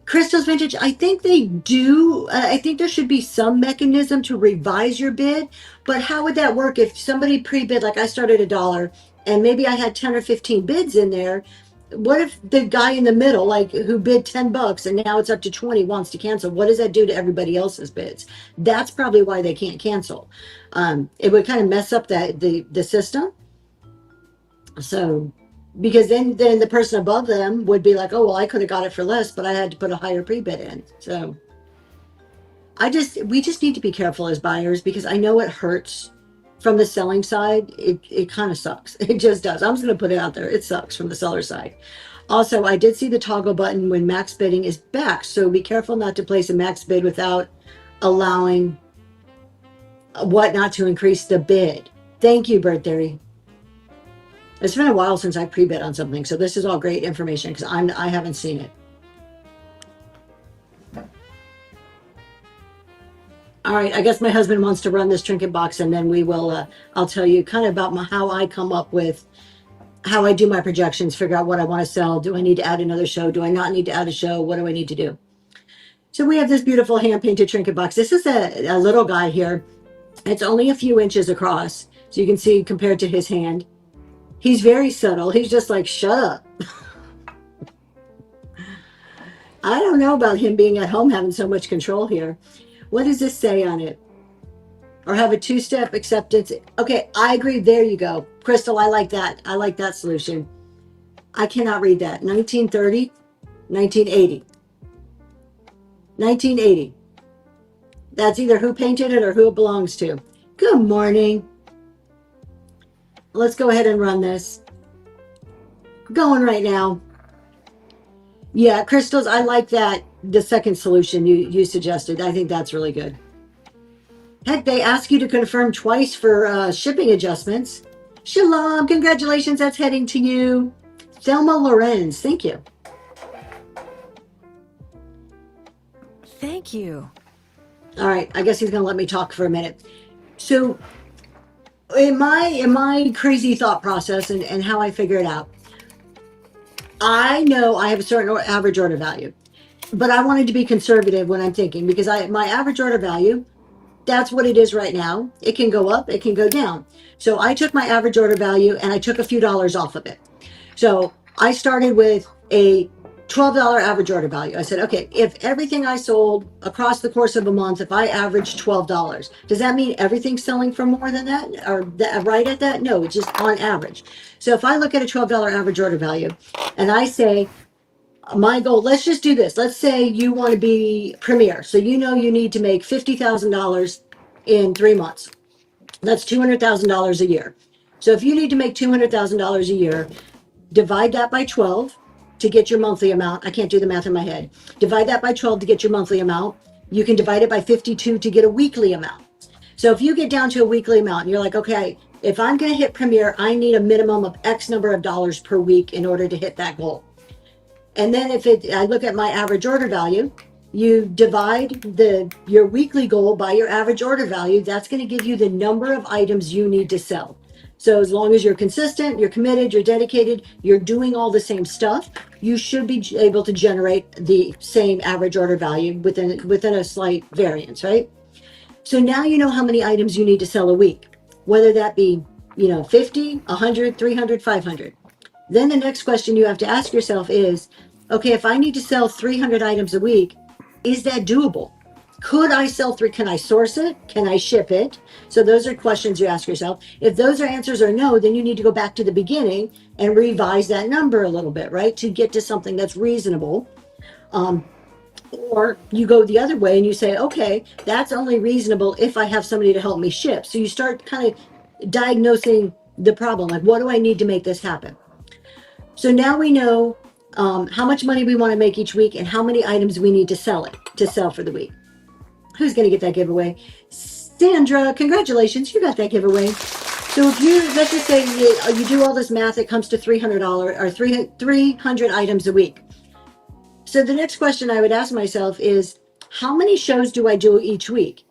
A: Crystal's Vintage, I think they do. I think there should be some mechanism to revise your bid. But how would that work if somebody pre-bid, like I started $1 and maybe I had 10 or 15 bids in there? What if the guy in the middle, like who bid $10 and now it's up to 20, wants to cancel? What does that do to everybody else's bids? That's probably why they can't cancel. It would kind of mess up the system. So, because then the person above them would be like, oh, well, I could have got it for less, but I had to put a higher pre-bid in. So we just need to be careful as buyers, because I know it hurts from the selling side. It kind of sucks. It just does. I'm just going to put it out there. It sucks from the seller side. Also, I did see the toggle button when max bidding is back. So be careful not to place a max bid without allowing Whatnot to increase the bid. Thank you, Bird Theory. It's been a while since I pre-bid on something, so this is all great information because I haven't seen it. All right, I guess my husband wants to run this trinket box, and then we will. I'll tell you kind of about how I come up with how I do my projections, figure out what I want to sell. Do I need to add another show? Do I not need to add a show? What do I need to do? So we have this beautiful hand-painted trinket box. This is a little guy here. It's only a few inches across, so you can see compared to his hand. He's very subtle. He's just like, shut up. I don't know about him being at home having so much control here. What does this say on it? Or have a two-step acceptance. Okay, I agree. There you go. Crystal, I like that. I like that solution. I cannot read that. 1930, 1980. 1980. That's either who painted it or who it belongs to. Good morning. Let's go ahead and run this. Going right now. Yeah, crystals, I like that. The second solution you suggested. I think that's really good. Heck, they ask you to confirm twice for shipping adjustments. Shalom, congratulations, that's heading to you. Thelma Lorenz, thank you.
D: Thank you.
A: All right, I guess he's going to let me talk for a minute. So in my crazy thought process and how I figure it out, I know I have a certain average order value, but I wanted to be conservative when I'm thinking, because my average order value, that's what it is right now. It can go up, it can go down. So I took my average order value and I took a few dollars off of it. So I started with a $12 average order value. I said, okay, if everything I sold across the course of a month, if I averaged $12, does that mean everything's selling for more than that, or right at that? No, it's just on average. So if I look at a $12 average order value and I say, my goal, let's just do this. Let's say you want to be premier. So you know you need to make $50,000 in 3 months. That's $200,000 a year. So if you need to make $200,000 a year, divide that by 12 to get your monthly amount. I can't do the math in my head. Divide that by 12 to get your monthly amount. You can divide it by 52 to get a weekly amount. So if you get down to a weekly amount and you're like, okay, if I'm going to hit premier, I need a minimum of X number of dollars per week in order to hit that goal. And then I look at my average order value, you divide your weekly goal by your average order value. That's going to give you the number of items you need to sell. So as long as you're consistent, you're committed, you're dedicated, you're doing all the same stuff, you should be able to generate the same average order value within a slight variance, right? So now you know how many items you need to sell a week, whether that be, 50, 100, 300, 500. Then the next question you have to ask yourself is, okay, if I need to sell 300 items a week, is that doable? Could I sell 3? Can I source it? Can I ship it? So those are questions you ask yourself. If those are answers are no, then you need to go back to the beginning and revise that number a little bit, right? To get to something that's reasonable. Or you go the other way and you say, okay, that's only reasonable if I have somebody to help me ship. So you start kind of diagnosing the problem. Like, what do I need to make this happen? So now we know how much money we want to make each week and how many items we need to sell for the week. Who's going to get that giveaway? Sandra, congratulations, you got that giveaway. So if you, let's just say you do all this math, it comes to $300 or 300 items a week. So the next question I would ask myself is, how many shows do I do each week?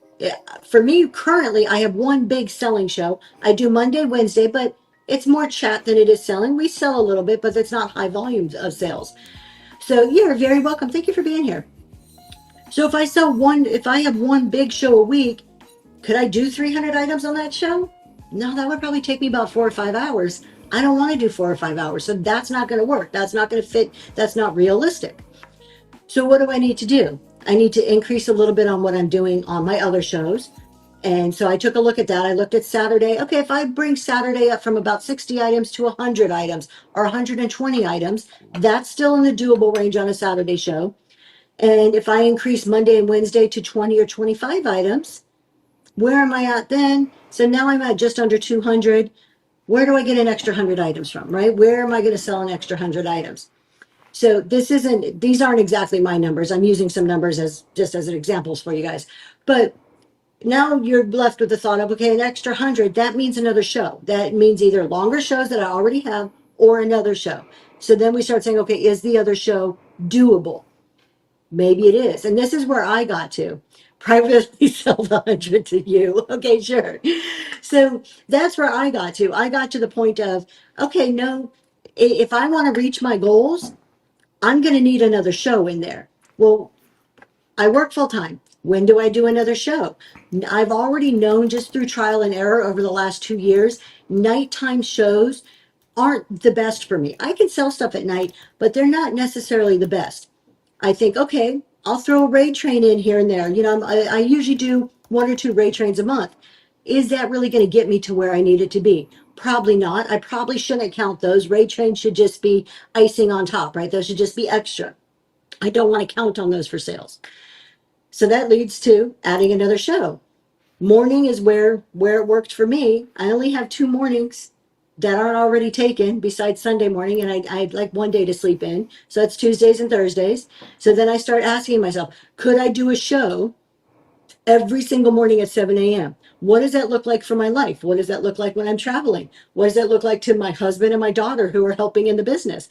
A: For me, currently, I have one big selling show. I do Monday, Wednesday, but it's more chat than it is selling. We sell a little bit, but it's not high volumes of sales. So you're very welcome. Thank you for being here. So if I have one big show a week, could I do 300 items on that show? No, that would probably take me about 4 or 5 hours. I don't want to do 4 or 5 hours. So that's not going to work. That's not going to fit. That's not realistic. So what do I need to do? I need to increase a little bit on what I'm doing on my other shows. And so I took a look at that. I looked at Saturday. Okay, if I bring Saturday up from about 60 items to 100 items or 120 items, that's still in the doable range on a Saturday show. And if I increase Monday and Wednesday to 20 or 25 items, where am I at then? So now I'm at just under 200. Where do I get an extra 100 items from, right? Where am I going to sell an extra 100 items? So these aren't exactly my numbers. I'm using some numbers as an examples for you guys. But now you're left with the thought of, okay, an extra 100, that means another show. That means either longer shows that I already have or another show. So then we start saying, okay, is the other show doable? Maybe it is. And this is where I got to. Privately sell the 100 to you. Okay, sure. So that's where I got to. I got to the point of, okay, no, if I want to reach my goals, I'm going to need another show in there. Well, I work full time. When do I do another show? I've already known just through trial and error over the last 2 years, nighttime shows aren't the best for me. I can sell stuff at night, but they're not necessarily the best. I think, okay, I'll throw a raid train in here and there. You know, I usually do 1 or 2 raid trains a month. Is that really going to get me to where I need it to be? Probably not. I probably shouldn't count those. Raid trains should just be icing on top, right? Those should just be extra. I don't want to count on those for sales. So that leads to adding another show. Morning is where it worked for me. I only have 2 mornings that aren't already taken besides Sunday morning, and I'd like 1 day to sleep in. So that's Tuesdays and Thursdays. So then I start asking myself, could I do a show every single morning at 7 a.m.? What does that look like for my life? What does that look like when I'm traveling? What does that look like to my husband and my daughter who are helping in the business?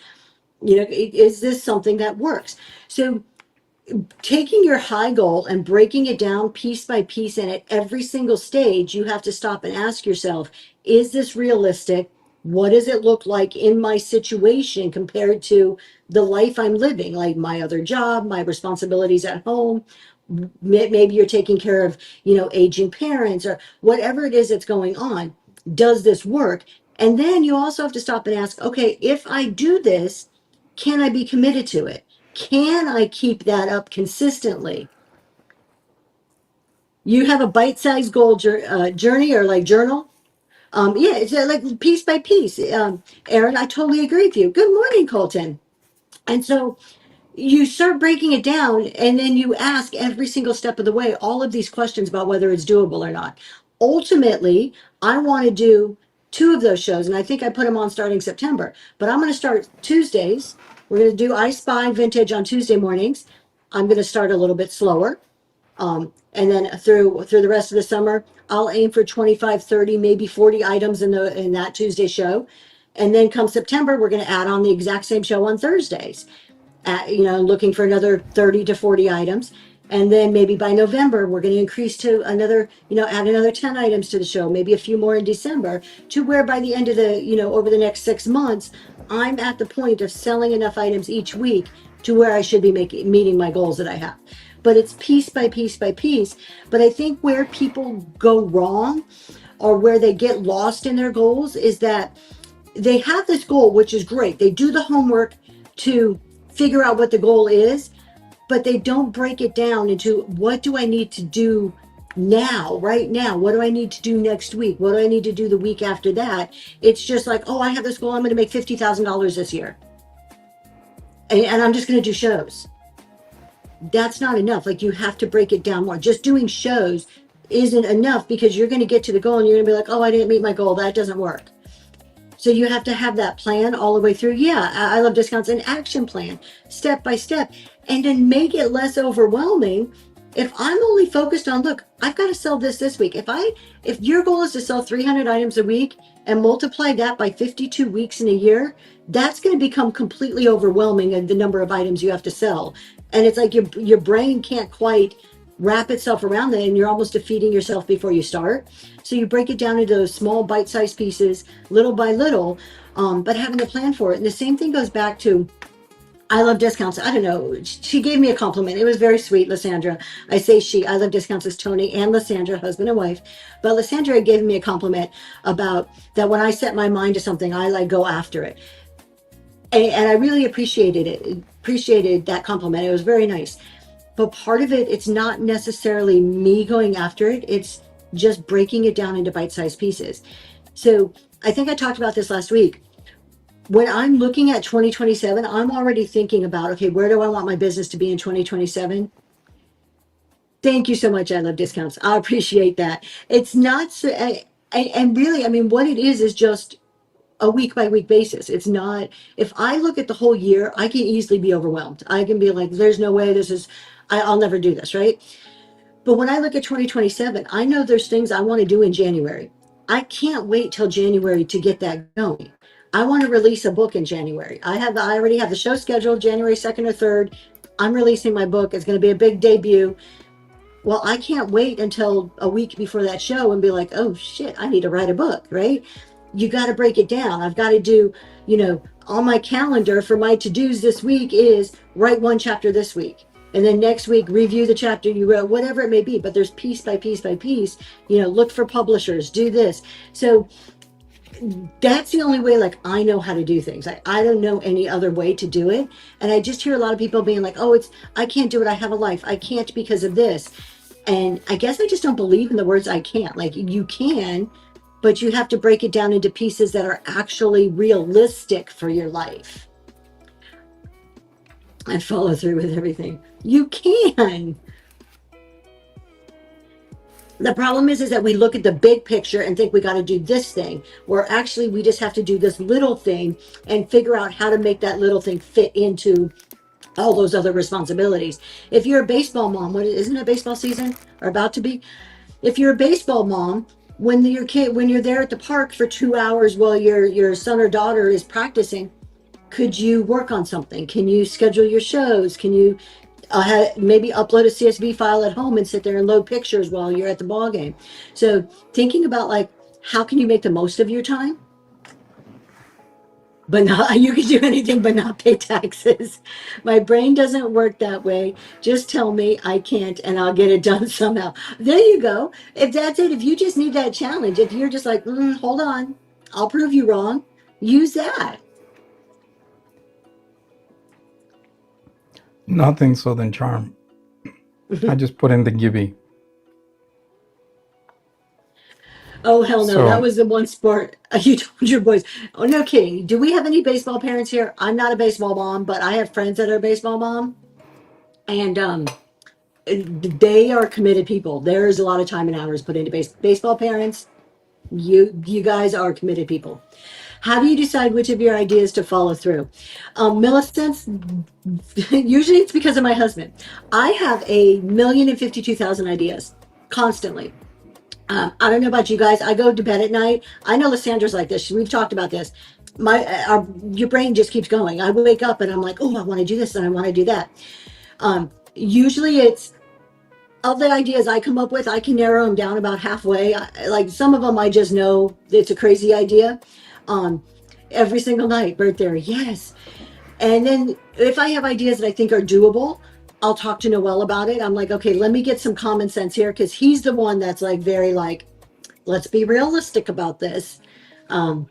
A: You know, is this something that works? So taking your high goal and breaking it down piece by piece, and at every single stage, you have to stop and ask yourself, is this realistic? What does it look like in my situation compared to the life I'm living, like my other job, my responsibilities at home? Maybe you're taking care of, aging parents or whatever it is that's going on. Does this work? And then you also have to stop and ask, okay, if I do this, can I be committed to it? Can I keep that up consistently? You have a bite-sized goal journey or like journal? Yeah, it's like piece by piece. Aaron, I totally agree with you. Good morning, Colton. And so you start breaking it down, and then you ask every single step of the way all of these questions about whether it's doable or not. Ultimately, I want to do 2 of those shows, and I think I put them on starting September. But I'm going to start Tuesdays. We're going to do I Spy Vintage on Tuesday mornings. I'm going to start a little bit slower. And then through the rest of the summer, I'll aim for 25, 30, maybe 40 items in that Tuesday show. And then come September, we're going to add on the exact same show on Thursdays. Looking for another 30 to 40 items. And then maybe by November, we're going to increase to another, add another 10 items to the show, maybe a few more in December, to where by the end of over the next 6 months, I'm at the point of selling enough items each week to where I should be meeting my goals that I have. But it's piece by piece by piece. But I think where people go wrong or where they get lost in their goals is that they have this goal, which is great. They do the homework to figure out what the goal is, but they don't break it down into what do I need to do now, right now? What do I need to do next week? What do I need to do the week after that? It's just like, oh, I have this goal. I'm going to make $50,000 this year. And I'm just going to do shows. That's not enough. Like, you have to break it down more. Just doing shows isn't enough, because you're going to get to the goal and you're going to be like, oh, I didn't meet my goal. That doesn't work. So you have to have that plan all the way through. Yeah, I love discounts, an action plan, step by step, and then make it less overwhelming. If I'm only focused on, look, I've got to sell this week. If your goal is to sell 300 items a week and multiply that by 52 weeks in a year, that's going to become completely overwhelming in the number of items you have to sell. And it's like your brain can't quite wrap itself around that, and you're almost defeating yourself before you start. So you break it down into those small bite-sized pieces, little by little, but having a plan for it. And the same thing goes back to, I love discounts. I don't know. She gave me a compliment. It was very sweet, Lysandra. I say she. I love discounts as Tony and Lysandra, husband and wife. But Lysandra gave me a compliment about that when I set my mind to something, I like go after it. And I really appreciated it. Appreciated that compliment. It was very nice. But part of it, it's not necessarily me going after it. It's just breaking it down into bite-sized pieces. So I think I talked about this last week. When I'm looking at 2027, I'm already thinking about, okay, where do I want my business to be in 2027? Thank you so much. I love discounts. I appreciate that. It's not so, and really, I mean, what it is just a week by week basis. It's not, if I look at the whole year, I can easily be overwhelmed. I can be like, there's no way I'll never do this, right? But when I look at 2027, I know there's things I want to do in January. I can't wait till January to get that going. I want to release a book in January. I already have the show scheduled January 2nd or 3rd. I'm releasing my book. It's going to be a big debut. Well, I can't wait until a week before that show and be like, oh shit, I need to write a book, right? You got to break it down. I've got to do, on my calendar for my to-dos this week is write one chapter this week. And then next week, review the chapter you wrote, whatever it may be. But there's piece by piece by piece, look for publishers, do this. So that's the only way, like, I know how to do things. I don't know any other way to do it. And I just hear a lot of people being like, oh, I can't do it. I have a life. I can't because of this. And I guess I just don't believe in the words I can't. Like, you can, but you have to break it down into pieces that are actually realistic for your life. And follow through with everything. You can. The problem is that we look at the big picture and think we got to do this thing, where actually we just have to do this little thing and figure out how to make that little thing fit into all those other responsibilities. If you're a baseball mom, isn't it baseball season or about to be? If you're a baseball mom, when you're there at the park for 2 hours while your son or daughter is practicing, could you work on something? Can you schedule your shows? Can you maybe upload a CSV file at home and sit there and load pictures while you're at the ball game? So thinking about, like, how can you make the most of your time? But not, you can do anything but not pay taxes. My brain doesn't work that way. Just tell me I can't and I'll get it done somehow. There you go. If that's it, if you just need that challenge, if you're just like, hold on, I'll prove you wrong, use that.
C: Nothing Southern Charm. I just put in the Gibby.
A: Oh, hell no.
C: So-
A: That was the one sport you told your boys. Oh, no kidding. Do we have any baseball parents here? I'm not a baseball mom, but I have friends that are baseball mom. And they are committed people. There's a lot of time and hours put into baseball parents. You guys are committed people. How do you decide which of your ideas to follow through? Millicent, usually it's because of my husband. I have 1,052,000 ideas constantly. I don't know about you guys. I go to bed at night. I know Lysandra's like this. We've talked about this. Your brain just keeps going. I wake up and I'm like, oh, I want to do this and I want to do that. Usually it's, of the ideas I come up with, I can narrow them down about halfway. Like, some of them I just know it's a crazy idea. Every single night, Bert there, yes. And then if I have ideas that I think are doable, I'll talk to Noel about it. I'm like, okay, let me get some common sense here, because he's the one that's like very like, let's be realistic about this. How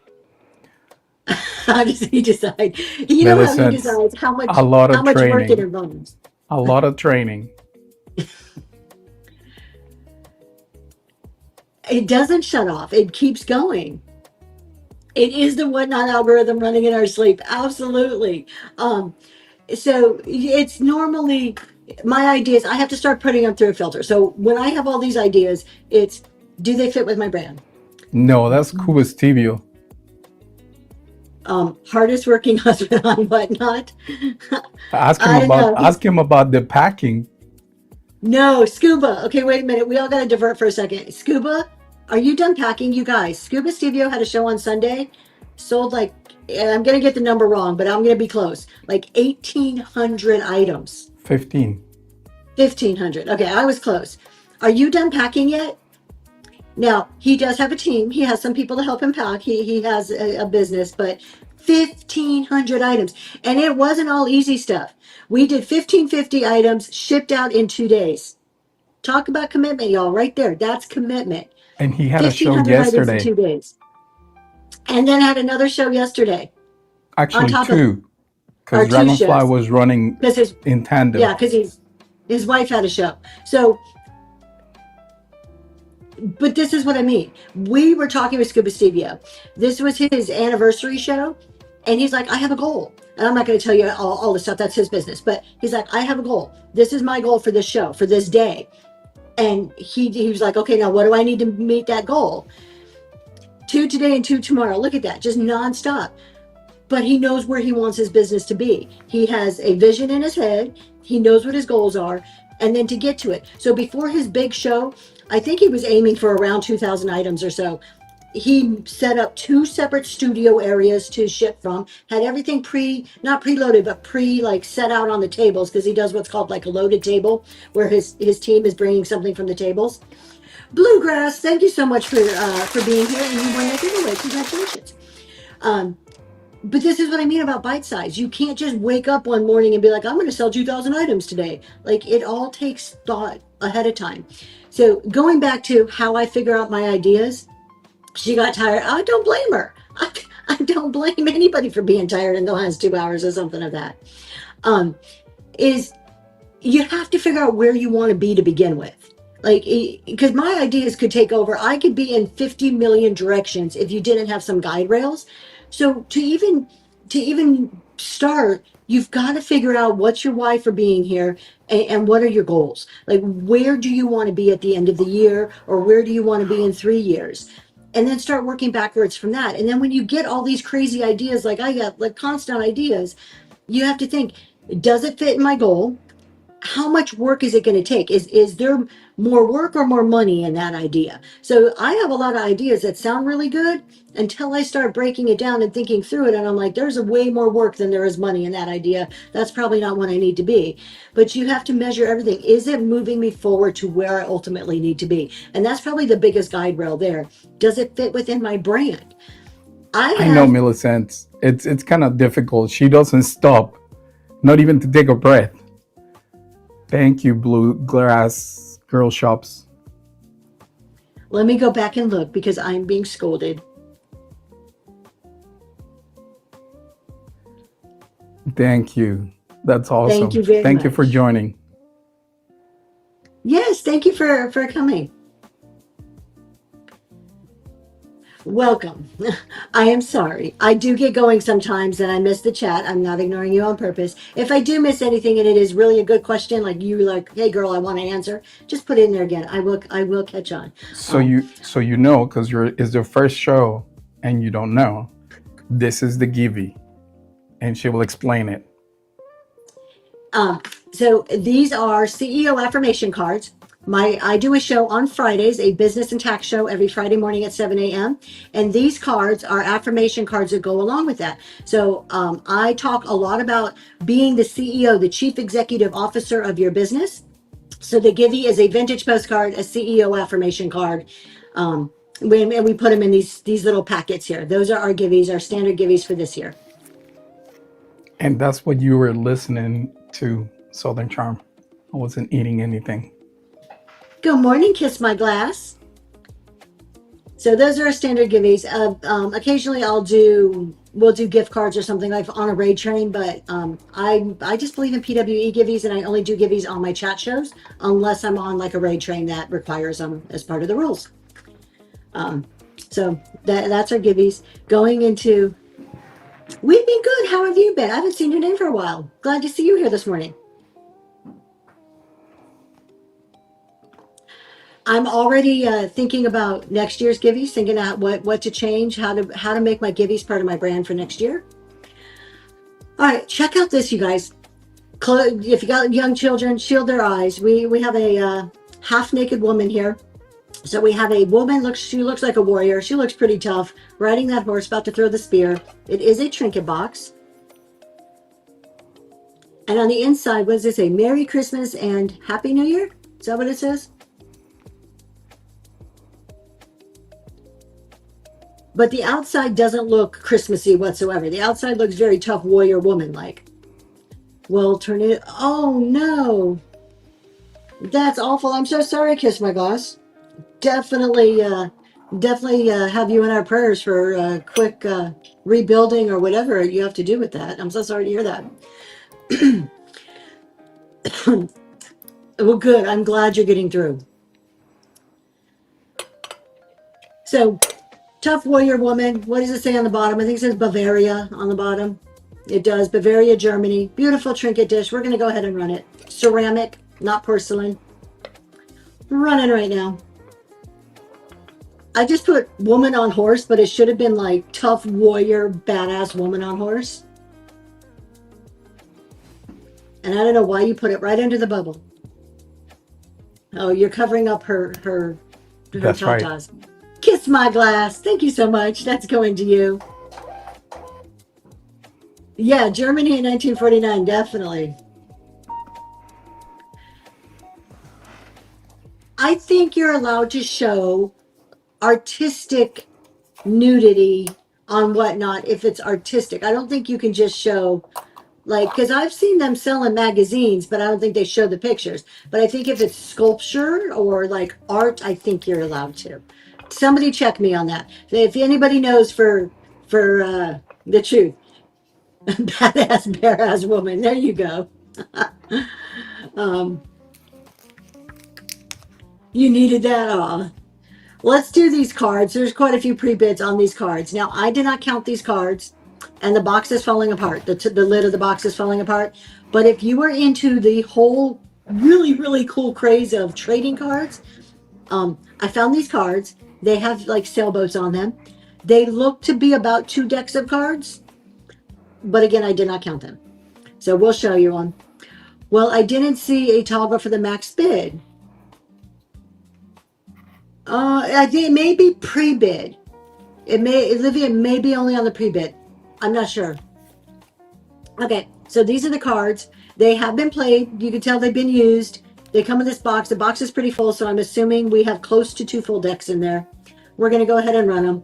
A: does he decide? You know how he decides how much work it involves.
C: A lot of training.
A: It doesn't shut off. It keeps going. It is the whatnot algorithm running in our sleep. Absolutely. So it's normally my ideas. I have to start putting them through a filter. So when I have all these ideas, it's do they fit with my brand?
C: No, that's Cuba Stevio.
A: Hardest working husband on whatnot.
C: Ask
A: I
C: him
A: don't
C: about
A: know.
C: ask him about the packing.
A: No, Scuba. Okay, wait a minute. We all got to divert for a second. Scuba, are you done packing, you guys? Scuba Stevio had a show on Sunday, sold like, and I'm going to get the number wrong, but I'm going to be close, like 1,800 items.
C: 15.
A: 1,500. Okay, I was close. Are you done packing yet? Now, he does have a team. He has some people to help him pack. He has a business, but 1,500 items. And it wasn't all easy stuff. We did 1,550 items shipped out in 2 days. Talk about commitment, y'all, right there. That's commitment.
C: And he had a show
A: 1,500 items in
C: yesterday.
A: 2 days. And then had another show yesterday on
C: Actually
A: top of
C: two.
A: our
C: Because
A: two
C: Dragonfly
A: shows.
C: was running
A: Because his,
C: in tandem.
A: yeah, because his wife had a show. So, but this is what I mean. We were talking with Scuba Stevio. This was his anniversary show. And he's like, I have a goal. And I'm not going to tell you all the stuff. That's his business. But he's like, I have a goal. This is my goal for this show, for this day. And he was like, okay, now what do I need to meet that goal? 2 today and 2 tomorrow. Look at that, just nonstop. But he knows where he wants his business to be. He has a vision in his head. He knows what his goals are, and then to get to it. So before his big show, I think he was aiming for around 2,000 items or so. He set up 2 separate studio areas to ship from, had everything not preloaded, but like set out on the tables, because he does what's called like a loaded table, where his team is bringing something from the tables. Bluegrass, thank you so much for being here, and you won that giveaway. Congratulations. But this is what I mean about bite size. You can't just wake up one morning and be like, I'm going to sell 2,000 items today. Like, it all takes thought ahead of time. So going back to how I figure out my ideas, she got tired. I don't blame her. I don't blame anybody for being tired in the last 2 hours or something of that. Is you have to figure out where you want to be to begin with. Like, because my ideas could take over. I could be in 50 million directions if you didn't have some guide rails. So to even start, you've got to figure out what's your why for being here, and what are your goals. Like, where do you want to be at the end of the year, or where do you want to be in 3 years? And then start working backwards from that. And then when you get all these crazy ideas, like I got, like constant ideas, you have to think, does it fit in my goal? How much work is it going to take? Is there more work or more money in that idea? So I have a lot of ideas that sound really good until I start breaking it down and thinking through it. And I'm like, there's a way more work than there is money in that idea. That's probably not what I need to be. But you have to measure everything. Is it moving me forward to where I ultimately need to be? And that's probably the biggest guide rail there. Does it fit within my brand?
C: I know, Millicent. It's kind of difficult. She doesn't stop, not even to take a breath. Thank you, Bluegrass Girl Shops.
A: Let me go back and look, because I'm being scolded.
C: Thank you. That's awesome.
A: Thank you very
C: Thank you
A: much.
C: for joining.
A: Yes, thank you for coming. Welcome. I am sorry. I do get going sometimes and I miss the chat. I'm not ignoring you on purpose. If I do miss anything and it is really a good question, like you like, hey girl, I want to answer, just put it in there again. I will catch on.
C: So you know, because it's your first show and you don't know, this is the Givey, and she will explain it.
A: So these are CEO affirmation cards. I do a show on Fridays, a business and tax show every Friday morning at 7 a.m. And these cards are affirmation cards that go along with that. So I talk a lot about being the CEO, the chief executive officer of your business. So the Givey is a vintage postcard, a CEO affirmation card. And we put them in these little packets here. Those are our Giveys, our standard Giveys for this year.
C: And that's what you were listening to, Southern Charm. I wasn't eating anything.
A: Good morning, Kiss My Glass. So those are our standard giveies. Occasionally we'll do gift cards or something like on a raid train, but I just believe in PWE giveies, and I only do giveies on my chat shows unless I'm on like a raid train that requires them as part of the rules. So that's our giveies. Going into, we've been good. How have you been? I haven't seen your name for a while. Glad to see you here this morning. I'm already thinking about next year's giveies, thinking out what to change, how to make my giveies part of my brand for next year. All right, check out this, you guys. If you got young children, shield their eyes. We have a half naked woman here. So we have a woman, she looks like a warrior. She looks pretty tough, riding that horse, about to throw the spear. It is a trinket box. And on the inside, what does it say? Merry Christmas and Happy New Year? Is that what it says? But the outside doesn't look Christmassy whatsoever. The outside looks very tough warrior woman-like. We'll turn it, oh no. That's awful. I'm so sorry, Kiss My Boss. Definitely have you in our prayers for quick rebuilding or whatever you have to do with that. I'm so sorry to hear that. Well, good. I'm glad you're getting through. So, tough warrior woman. What does it say on the bottom? I think it says Bavaria on the bottom. It does. Bavaria, Germany. Beautiful trinket dish. We're going to go ahead and run it. Ceramic, not porcelain. Running right now. I just put woman on horse, but it should have been like tough warrior, badass woman on horse. And I don't know why you put it right under the bubble. Oh, you're covering up her
C: That's right.
A: tatas. Kiss my glass. Thank you so much. That's going to you. Yeah, Germany in 1949, definitely. I think you're allowed to show artistic nudity on whatnot if it's artistic. I don't think you can just show, like, because I've seen them sell in magazines, but I don't think they show the pictures. But I think if it's sculpture or like art, I think you're allowed to. Somebody check me on that. If anybody knows for the truth. Badass bare ass woman. There you go. You needed that all. Let's do these cards. There's quite a few pre-bids on these cards. Now, I did not count these cards, and the box is falling apart. The lid of the box is falling apart. But if you are into the whole really, really cool craze of trading cards, I found these cards. They have like sailboats on them. They look to be about 2 decks of cards. But again, I did not count them. So we'll show you one. Well, I didn't see a toggle for the max bid. I think it may be pre-bid. Olivia, it may be only on the pre-bid. I'm not sure. Okay, so these are the cards. They have been played. You can tell they've been used. They come in this box. The box is pretty full, so I'm assuming we have close to 2 full decks in there. We're going to go ahead and run them.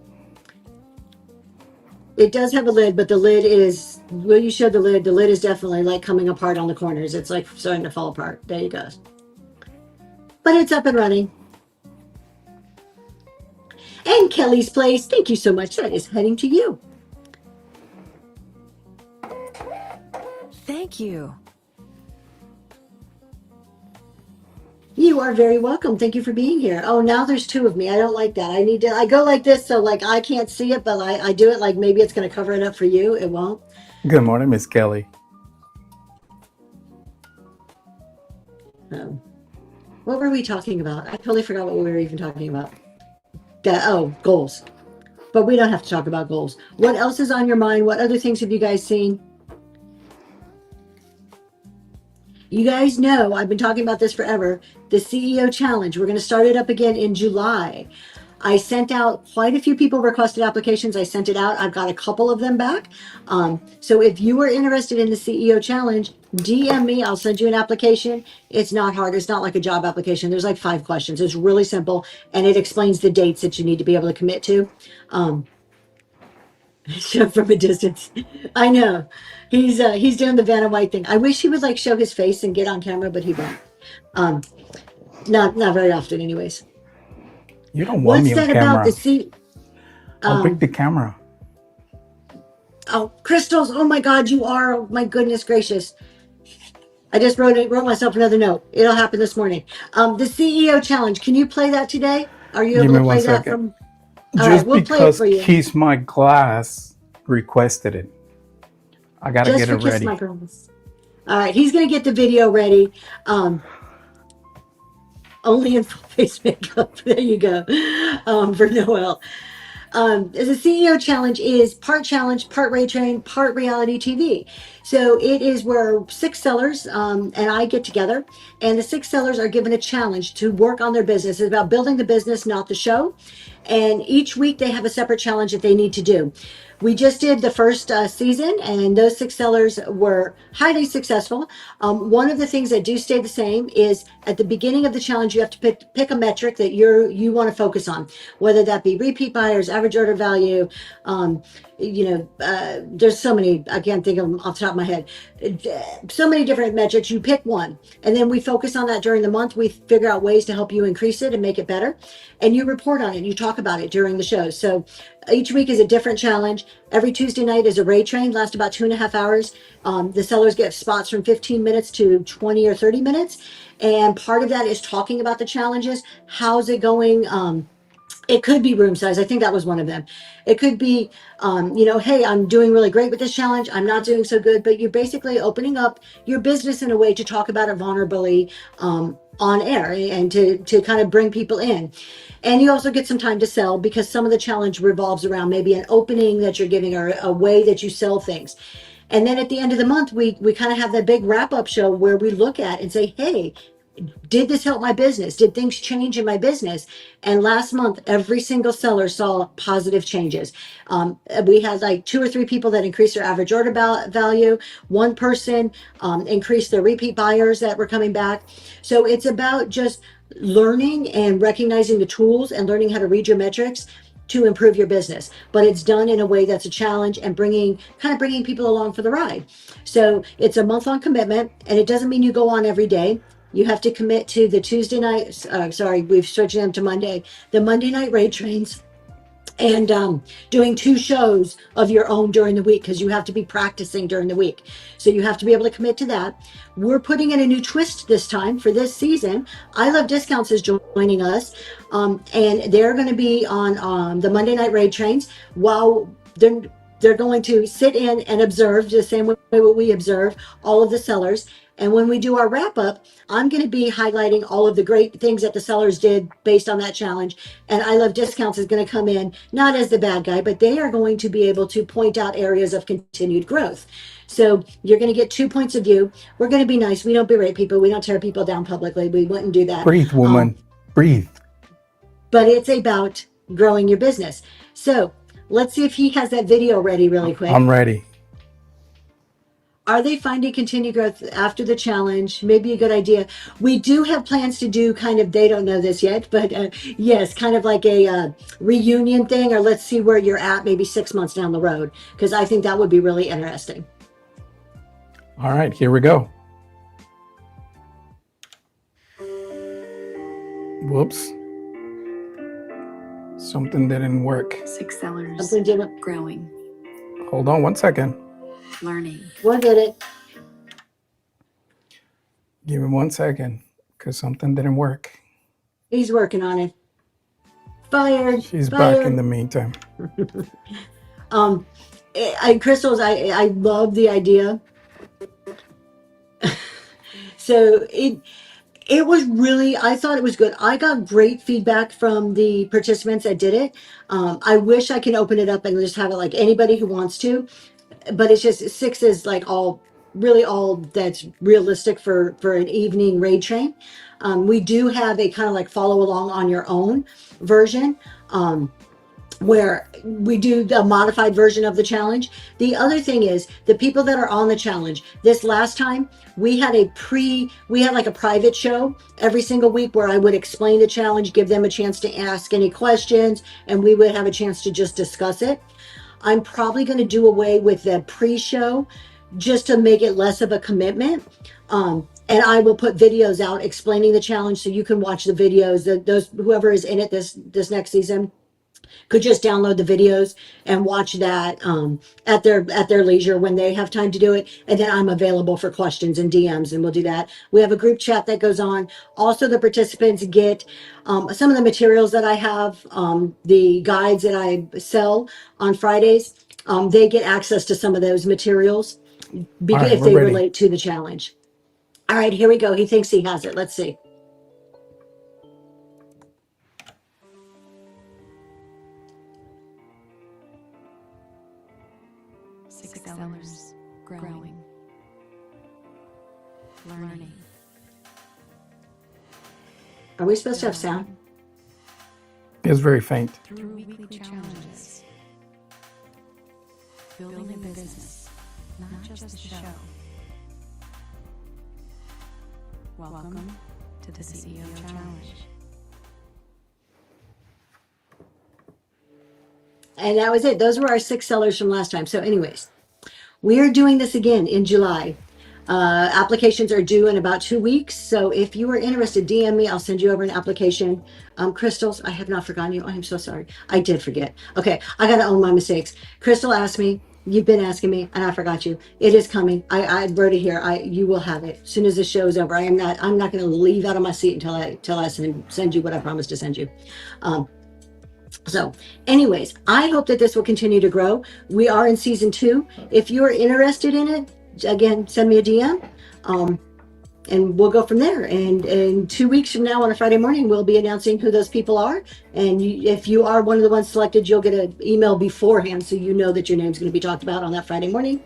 A: It does have a lid, but the lid is, well, you showed the lid. The lid is definitely like coming apart on the corners. It's like starting to fall apart. There you go. But it's up and running. And Kelly's Place, thank you so much. That is heading to you.
D: Thank you.
A: You are very welcome. Thank you for being here. Oh, now there's 2 of me. I don't like that. I go like this so like I can't see it, but I do it like maybe it's going to cover it up for you. It won't.
C: Good morning, Miss Kelly.
A: What were we talking about? I totally forgot what we were even talking about. Goals. But we don't have to talk about goals. What else is on your mind? What other things have you guys seen? You guys know I've been talking about this forever. The CEO Challenge. We're going to start it up again in July. I sent out quite a few people requested applications. I sent it out. I've got a couple of them back. So if you are interested in the CEO Challenge, DM me. I'll send you an application. It's not hard. It's not like a job application. There's like 5 questions. It's really simple, and it explains the dates that you need to be able to commit to. Show from a distance. I know. He's doing the Vanna White thing. I wish he would like show his face and get on camera, but he won't. Not very often anyways.
C: You don't want
A: What's
C: me on
A: that about the
C: camera.
A: C?
C: I'll break
A: Um,
C: the camera.
A: oh, crystals. Oh my God, you are. Oh my goodness gracious. I just wrote myself another note. It'll happen this morning. The CEO challenge. Can you play that today? Are you
C: Give
A: able
C: me
A: to
C: one
A: play that
C: second.
A: from? All right,
C: Just
A: we'll play it
C: because
A: for you.
C: Kiss My Glass requested it, I gotta
A: Just
C: get it
A: for Kiss
C: ready.
A: My Girls. All right, he's gonna get the video ready. Only in full face makeup. There you go. For Noel. The CEO challenge, part Ray Train, part reality TV. So it is where six sellers and I get together, and the six sellers are given a challenge to work on their business. It's about building the business, not the show. And each week they have a separate challenge that they need to do. We just did the first season, and those six sellers were highly successful. One of the things that do stay the same is at the beginning of the challenge, you have to pick a metric that you want to focus on, whether that be repeat buyers, average order value. There's so many, I can't think of them off the top of my head. So many different metrics. You pick one, and then we focus on that during the month. We figure out ways to help you increase it and make it better, and you report on it. You talk about it during the show. So each week is a different challenge. Every Tuesday night is a Ray Train, lasts about 2.5 hours. The sellers get spots from 15 minutes to 20 or 30 minutes. And part of that is talking about the challenges. How's it going? It could be room size. I think that was one of them. It could be, hey, I'm doing really great with this challenge. I'm not doing so good, but you're basically opening up your business in a way to talk about it vulnerably on air and to kind of bring people in. And you also get some time to sell because some of the challenge revolves around maybe an opening that you're giving or a way that you sell things. And then at the end of the month, we kind of have that big wrap up show where we look at and say, hey, did this help my business? Did things change in my business? And last month, every single seller saw positive changes. We had like 2 or 3 people that increased their average order value. One person increased their repeat buyers that were coming back. So it's about just learning and recognizing the tools and learning how to read your metrics to improve your business, but it's done in a way that's a challenge and bringing people along for the ride. So it's a month-long commitment, and it doesn't mean you go on every day. You have to commit to the Tuesday night. We've switched them to Monday. The Monday night Ray Trains, and doing 2 shows of your own during the week because you have to be practicing during the week. So you have to be able to commit to that. We're putting in a new twist this time for this season. I Love Discounts is joining us, and they're going to be on the Monday night Ray Trains while they're going to sit in and observe the same way we observe all of the sellers. And when we do our wrap up, I'm going to be highlighting all of the great things that the sellers did based on that challenge. And I Love Discounts is going to come in, not as the bad guy, but they are going to be able to point out areas of continued growth. So you're going to get 2 points of view. We're going to be nice. We don't berate people. We don't tear people down publicly. We wouldn't do that.
C: Breathe, woman. Breathe.
A: But it's about growing your business. So let's see if he has that video ready really quick.
C: I'm ready.
A: Are they finding continued growth after the challenge? Maybe a good idea. We do have plans to do they don't know this yet, but yes, kind of like a reunion thing, or let's see where you're at maybe 6 months down the road, because I think that would be really interesting.
C: All right, here we go. Whoops. Something didn't work.
D: 6 sellers
A: Something didn't.
D: growing,
C: Hold on 1 second.
D: learning.
A: What did it?
C: Give me 1 second, because something didn't work.
A: He's working on it. Fired.
C: She's
A: fired.
C: back in the meantime.
A: Crystals, I love the idea. So it was really, I thought it was good. I got great feedback from the participants that did it. I wish I could open it up and just have it like anybody who wants to, but it's just 6 is like all that's realistic for an evening raid train. We do have a kind of like follow along on your own version, where we do the modified version of the challenge. The other thing is the people that are on the challenge, this last time we had like a private show every single week where I would explain the challenge, give them a chance to ask any questions, and we would have a chance to just discuss it. I'm probably going to do away with the pre-show just to make it less of a commitment. and I will put videos out explaining the challenge so you can watch the videos. Those whoever is in it this next season could just download the videos and watch that at their leisure when they have time to do it. And then I'm available for questions and DMs, and we'll do that. We have a group chat that goes on. Also, the participants get some of the materials that I have, the guides that I sell on Fridays. They get access to some of those materials
C: All right,
A: if
C: we're
A: they
C: ready.
A: relate to the challenge. All right, here we go. He thinks he has it. Let's see.
D: Six sellers growing, learning.
A: Are we supposed to have sound?
C: It's very faint.
D: Through weekly challenges, building a business, not just a show. Welcome to the CEO Challenge.
A: And that was it. Those were our 6 sellers from last time. So anyways, we are doing this again in July. Applications are due in about 2 weeks. So if you are interested, DM me. I'll send you over an application. Crystals, I have not forgotten you. I am so sorry. I did forget. Okay, I got to own my mistakes. Crystal asked me. You've been asking me, and I forgot you. It is coming. I wrote it here. You will have it as soon as the show is over. I'm not going to leave out of my seat until I send you what I promised to send you. So anyways, I hope that this will continue to grow. We are in season 2. If you're interested in it, again, send me a DM, and we'll go from there. And 2 weeks from now on a Friday morning, we'll be announcing who those people are. And if you are one of the ones selected, you'll get an email beforehand so you know that your name's going to be talked about on that Friday morning.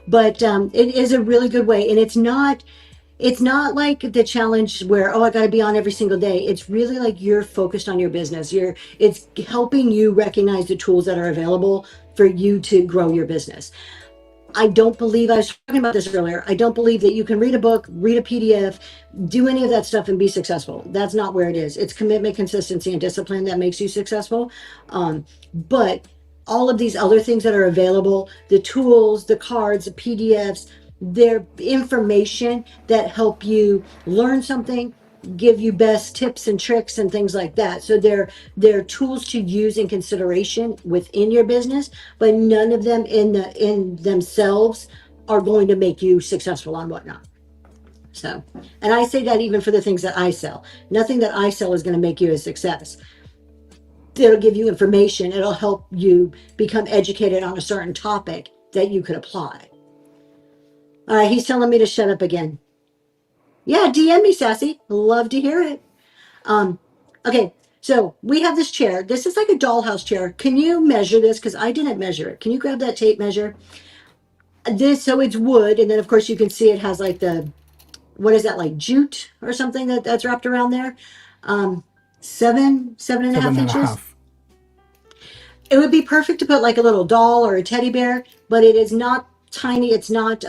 A: But it is a really good way. And it's not like the challenge where, I got to be on every single day. It's really like you're focused on your business. It's helping you recognize the tools that are available for you to grow your business. I don't believe, I was talking about this earlier, I don't believe that you can read a book, read a PDF, do any of that stuff and be successful. That's not where it is. It's commitment, consistency, and discipline that makes you successful. But all of these other things that are available, the tools, the cards, the PDFs, they're information that help you learn something, give you best tips and tricks and things like that. So they're tools to use in consideration within your business, but none of them in themselves are going to make you successful on whatnot. So, and I say that even for the things that I sell. Nothing that I sell is going to make you a success. It'll give you information. It'll help you become educated on a certain topic that you could apply. All right, he's telling me to shut up again. Yeah, DM me, Sassy. Love to hear it. Okay, so we have this chair. This is like a dollhouse chair. Can you measure this? Because I didn't measure it. Can you grab that tape measure? So it's wood, and then of course you can see it has like what is that, like jute or something that's wrapped around there? 7 and a half inches. It would be perfect to put like a little doll or a teddy bear, but it is not tiny. It's not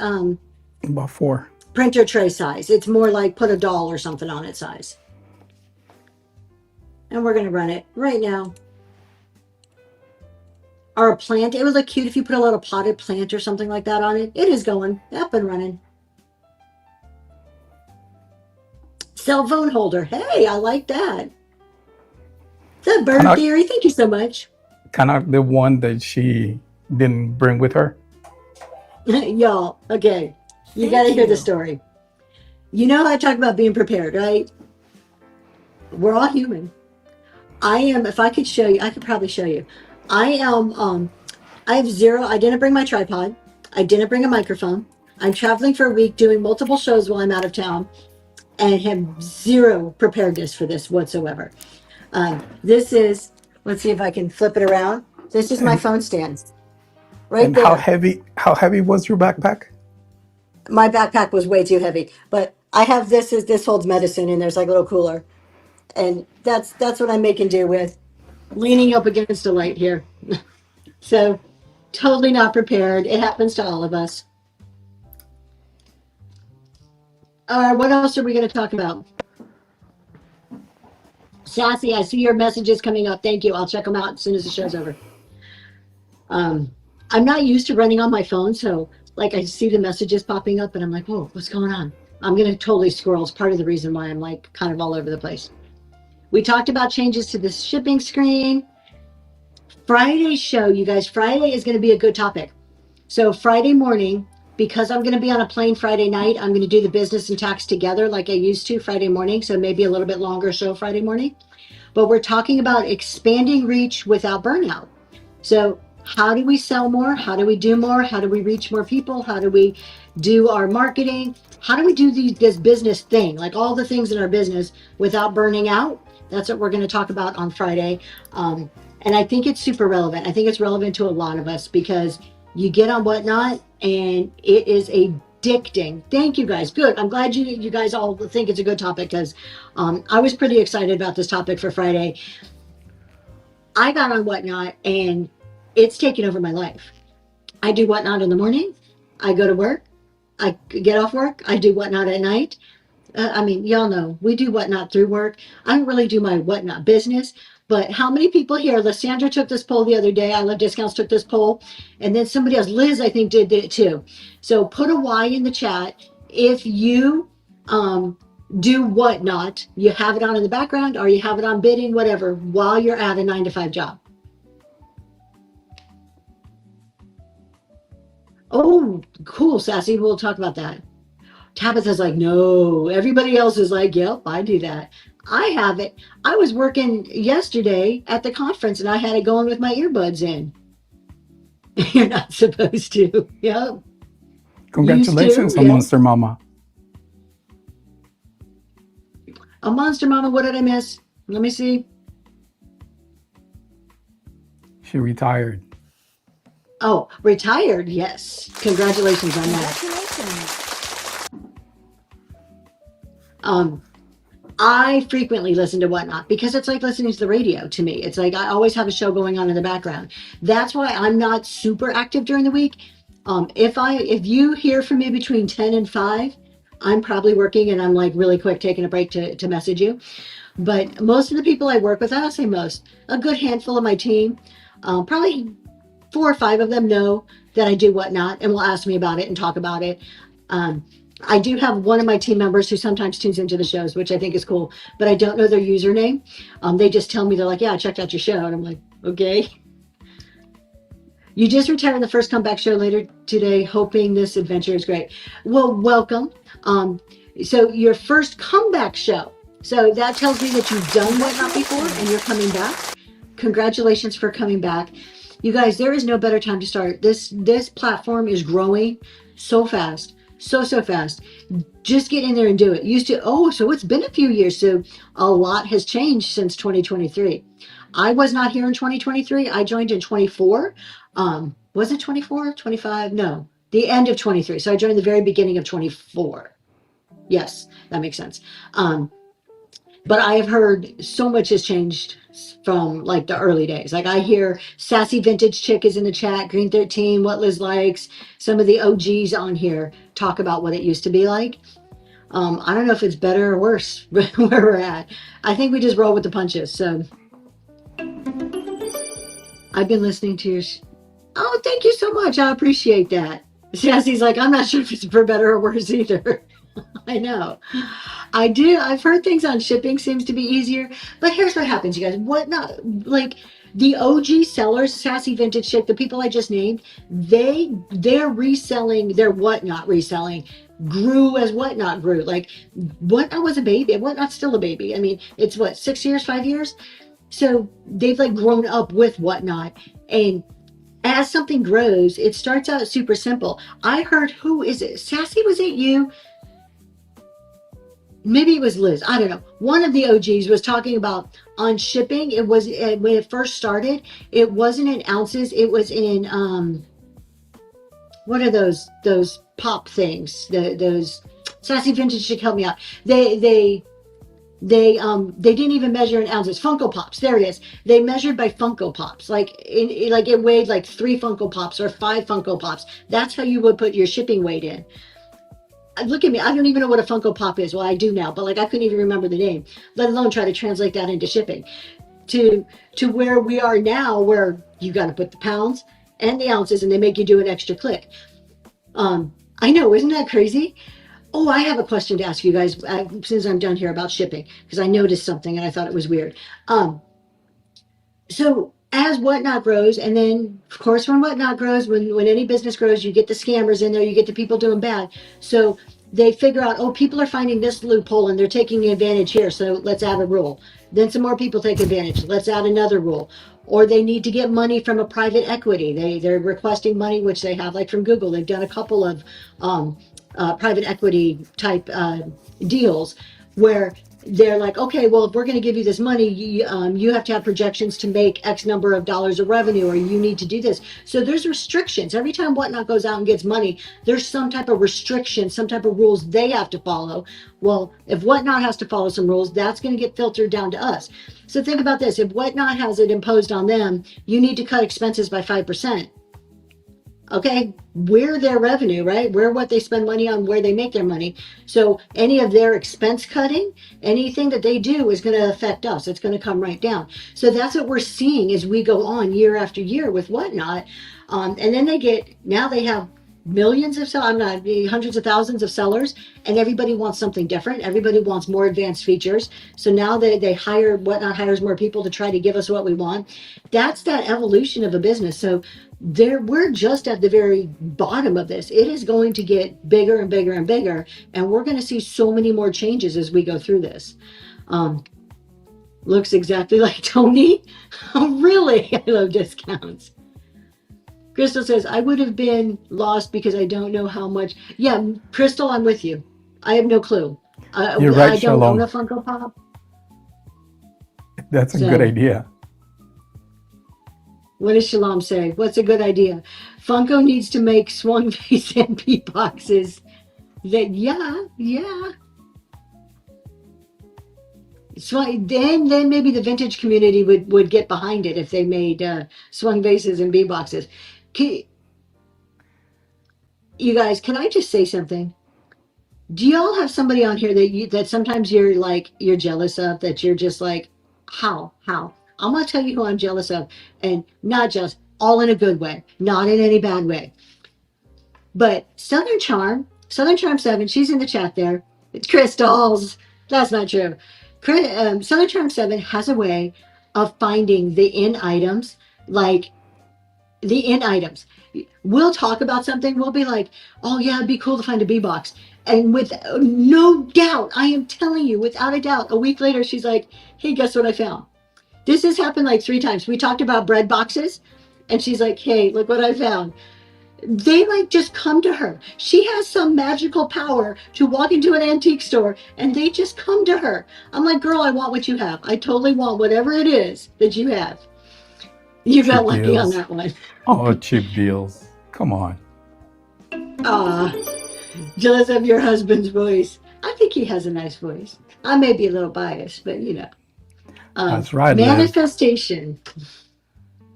C: About 4.
A: printer tray size. It's more like put a doll or something on its size. And we're going to run it right now. Or a plant. It would look cute if you put a little potted plant or something like that on it. It is going up and running. Cell phone holder. Hey, I like that. The bird theory. Thank you so much.
C: Kind of the one that she didn't bring with her.
A: Y'all, okay. You got to hear the story. You know, I talk about being prepared, right? We're all human. I am, if I could show you, I could probably show you. I have zero, I didn't bring my tripod. I didn't bring a microphone. I'm traveling for a week doing multiple shows while I'm out of town and have zero preparedness for this whatsoever. This is, let's see if I can flip it around. This is my phone stand. Right
C: and
A: there.
C: How heavy was your backpack?
A: My backpack was way too heavy, but I have this holds medicine, and there's like a little cooler. And that's what I'm making do with, leaning up against a light here. So totally not prepared. It happens to all of us. All right, what else are we going to talk about? Sassy, I see your messages coming up. Thank you. I'll check them out as soon as the show's over. I'm not used to running on my phone, so like I see the messages popping up and I'm like, whoa, what's going on? I'm going to totally squirrel. It's part of the reason why I'm like kind of all over the place. We talked about changes to the shipping screen. Friday's show, you guys, Friday is going to be a good topic. So Friday morning, because I'm going to be on a plane Friday night, I'm going to do the business and tax together like I used to Friday morning. So maybe a little bit longer show Friday morning. But we're talking about expanding reach without burnout. So how do we sell more? How do we do more? How do we reach more people? How do we do our marketing? How do we do this business thing, like all the things in our business without burning out? That's what we're going to talk about on Friday. And I think it's super relevant. I think it's relevant to a lot of us because you get on Whatnot and it is addicting. Thank you guys. Good. I'm glad you guys all think it's a good topic because I was pretty excited about this topic for Friday. I got on Whatnot and it's taken over my life. I do Whatnot in the morning. I go to work. I get off work. I do Whatnot at night. I mean, y'all know we do Whatnot through work. I don't really do my Whatnot business, but how many people here? Lysandra took this poll the other day. I Love Discounts took this poll. And then somebody else, Liz, I think did it too. So put a Y in the chat if you do Whatnot. You have it on in the background or you have it on bidding, whatever, while you're at a 9-to-5 job. Oh, cool, Sassy. We'll talk about that. Tabitha's like, no. Everybody else is like, yep, I do that. I have it. I was working yesterday at the conference and I had it going with my earbuds in. You're not supposed to. Yep.
C: Congratulations
A: Used to,
C: on
A: yeah.
C: Monster Mama.
A: A Monster Mama, what did I miss? Let me see.
C: She retired.
A: Oh, retired. Yes. Congratulations on that.
D: Congratulations.
A: I frequently listen to Whatnot because it's like listening to the radio to me. It's like I always have a show going on in the background. That's why I'm not super active during the week. If you hear from me between 10 and 5, I'm probably working and I'm like really quick taking a break to message you. But most of the people I work with, I don't say most, a good handful of my team, probably 4 or 5 of them know that I do Whatnot and will ask me about it and talk about it. I do have one of my team members who sometimes tunes into the shows, which I think is cool, but I don't know their username. They just tell me, they're like, yeah, I checked out your show. And I'm like, okay. You just retired the first comeback show later today, hoping this adventure is great. Well, welcome. So your first comeback show. So that tells me that you've done Whatnot before and you're coming back. Congratulations for coming back. You guys, there is no better time to start. This platform is growing so fast. So fast. Just get in there and do it. So it's been a few years. So a lot has changed since 2023. I was not here in 2023. I joined in 24. Was it 24, 25? No, the end of 23. So I joined the very beginning of 24. Yes, that makes sense. But I have heard so much has changed from like the early days. Like I hear Sassy Vintage Chick is in the chat, Green 13, What Liz Likes, some of the OGs on here talk about what it used to be like. I don't know if it's better or worse where we're at. I think we just roll with the punches. So I've been listening to your... Oh, thank you so much. I appreciate that. Sassy's like, I'm not sure if it's for better or worse either. I know. I do. I've heard things on shipping seems to be easier. But here's what happens, you guys. Whatnot, like the OG sellers, Sassy Vintage Chick, the people I just named, they're reselling, their Whatnot reselling grew as Whatnot grew. Like Whatnot was a baby. Whatnot's still a baby. I mean, it's what, 6 years, 5 years? So they've like grown up with Whatnot. And as something grows, it starts out super simple. I heard, who is it? Sassy, was it you? Maybe it was Liz. I don't know. One of the OGs was talking about on shipping. It was when it first started, it wasn't in ounces. It was in, what are those pop things? Those Sassy Vintage should help me out. They didn't even measure in ounces. Funko Pops. There it is. They measured by Funko Pops. Like it weighed like 3 Funko Pops or 5 Funko Pops. That's how you would put your shipping weight in. Look at me. I don't even know what a Funko Pop is. Well, I do now, but like I couldn't even remember the name, let alone try to translate that into shipping. To where we are now, where you got to put the pounds and the ounces and they make you do an extra click. I know, isn't that crazy? Oh, I have a question to ask you guys since I'm done here about shipping, because I noticed something and I thought it was weird. Um, so as Whatnot grows, and then of course when Whatnot grows, when any business grows, you get the scammers in there, you get the people doing bad. So they figure out, oh, people are finding this loophole and they're taking advantage here, so let's add a rule. Then some more people take advantage. Let's add another rule. Or they need to get money from a private equity. They're requesting money, which they have, like from Google. They've done a couple of private equity type deals where they're like, okay, well, if we're going to give you this money, you have to have projections to make X number of dollars of revenue, or you need to do this. So there's restrictions. Every time Whatnot goes out and gets money, there's some type of restriction, some type of rules they have to follow. Well, if Whatnot has to follow some rules, that's going to get filtered down to us. So think about this. If Whatnot has it imposed on them, you need to cut expenses by 5%. Okay, we're their revenue, right? We're what they spend money on, where they make their money. So any of their expense cutting, anything that they do is going to affect us. It's going to come right down. So that's what we're seeing as we go on year after year with Whatnot. And then now they have millions of sellers, I'm not, hundreds of thousands of sellers, and everybody wants something different. Everybody wants more advanced features. So now they hire, Whatnot hires more people to try to give us what we want. That's that evolution of a business. So we're just at the very bottom of this. It is going to get bigger and bigger and bigger, and we're going to see so many more changes as we go through this. Looks exactly like Tony. Oh, really? I love discounts. Crystal says, I would have been lost because I don't know how much. Yeah, Crystal, I'm with you. I have no clue.
C: You're right,
A: I don't own
C: Shalom.
A: a Funko Pop.
C: That's a
A: So-
C: good idea.
A: What does Shalom say? What's a good idea? Funko needs to make Swung Face MP boxes. Yeah. Then maybe the vintage community would get behind it if they made swung vases and bee boxes. You guys, can I just say something? Do y'all have somebody on here that sometimes you're jealous of, that you're just like, how? I'm gonna tell you who I'm jealous of, and not just all in a good way, not in any bad way. But Southern Charm 7, she's in the chat there. It's crystals. That's not true. Southern Charm 7 has a way of finding the in items, like the in items. We'll talk about something. We'll be like, oh yeah, it'd be cool to find a bee box. And with no doubt, I am telling you, without a doubt, a week later, she's like, hey, guess what I found? This has happened like 3 times. We talked about bread boxes, and she's like, hey, look what I found. They like just come to her. She has some magical power to walk into an antique store and they just come to her. I'm like, girl, I want what you have. I totally want whatever it is that you have. You got
C: Cheap
A: lucky
C: deals.
A: on that one.
C: Oh, cheap deals. Come on.
A: Jealous of your husband's voice. I think he has a nice voice. I may be a little biased, but you know.
C: That's right, Liv.
A: Manifestation.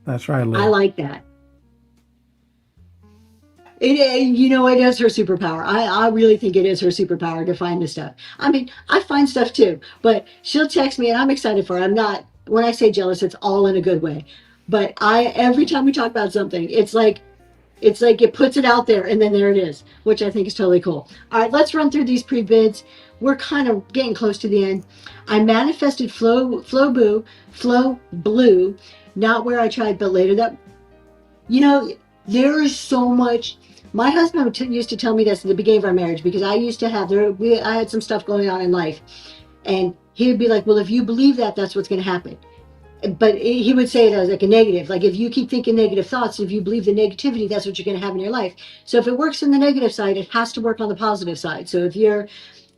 C: That's right, Liv.
A: I like that. It is her superpower. I really think it is her superpower to find the stuff. I mean, I find stuff too, but she'll text me and I'm excited for her. I'm not, when I say jealous, it's all in a good way. But every time we talk about something, it's like it puts it out there and then there it is, which I think is totally cool. All right, let's run through these pre-bids. We're kind of getting close to the end. I manifested Flow Blue, not Where I Tried, but Later. That, there is so much. My husband used to tell me this at the beginning of our marriage, because I used to have I had some stuff going on in life, and he would be like, well, if you believe that, that's what's going to happen. But he would say it as like a negative, like if you keep thinking negative thoughts, if you believe the negativity, that's what you're going to have in your life. So if it works in the negative side, it has to work on the positive side. So if you're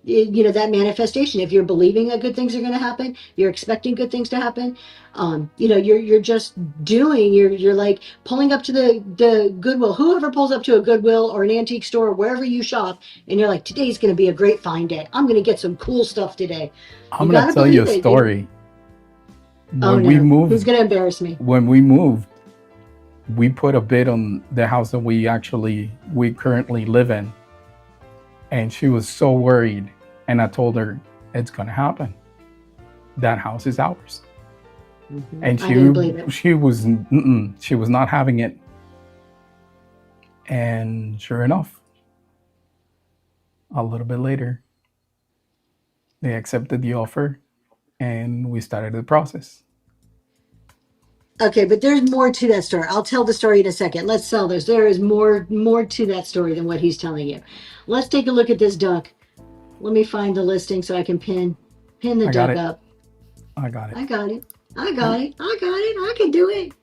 A: that manifestation, if you're believing that good things are going to happen, you're expecting good things to happen, you're just doing, you're like pulling up to the Goodwill, whoever pulls up to a Goodwill or an antique store, wherever you shop, and you're like, today's going to be a great find day. I'm going to get some cool stuff today.
C: I'm going to tell you a story. When we moved,
A: who's going to embarrass me?
C: When we moved, we put a bid on the house that we currently live in. And she was so worried. And I told her, it's going to happen. That house is ours.
A: Mm-hmm.
C: And
A: I didn't believe it.
C: she was not having it. And sure enough, a little bit later, they accepted the offer and we started the process.
A: Okay, but there's more to that story. I'll tell the story in a second. Let's sell this. There is more to that story than what he's telling you. Let's take a look at this duck. Let me find the listing so I can pin the
C: I got
A: duck
C: it.
A: up.
C: I got it.
A: I got it. I got it. I got it. I can do it.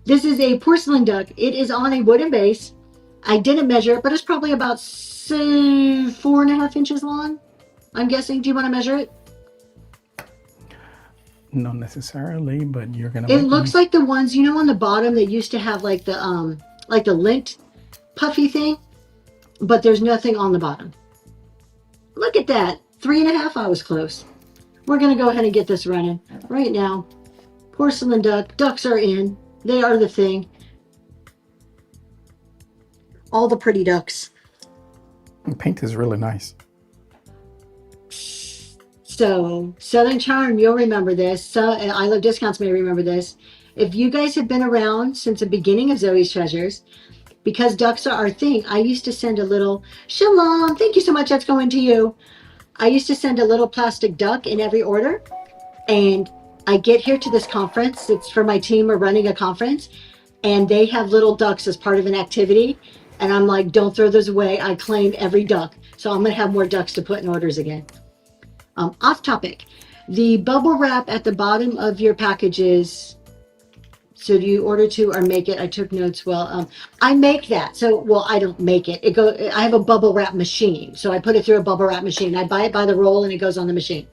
A: This is a porcelain duck. It is on a wooden base. I didn't measure it, but it's probably about 4.5 inches long. I'm guessing. Do you want to measure it?
C: Not necessarily, but you're gonna.
A: It looks like the ones, you know, on the bottom that used to have like the lint puffy thing, but there's nothing on the bottom. Look at that. 3.5. I was close. We're gonna go ahead and get this running right now. Porcelain duck. Ducks are in. They are the thing. All the pretty ducks.
C: The paint is really nice.
A: So, Southern Charm, you'll remember this. So, I Love Discounts may remember this. If you guys have been around since the beginning of Zoe's Treasures, because ducks are our thing, I used to send a little, Shalom, thank you so much, that's going to you. I used to send a little plastic duck in every order. And I get here to this conference. It's for my team. We're running a conference. And they have little ducks as part of an activity. And I'm like, don't throw those away. I claim every duck. So I'm going to have more ducks to put in orders again. Off topic. The bubble wrap at the bottom of your packages. So do you order to or make it? I took notes. Well, I make that. So, well, I don't make it. I have a bubble wrap machine. So I put it through a bubble wrap machine. I buy it by the roll and it goes on the machine.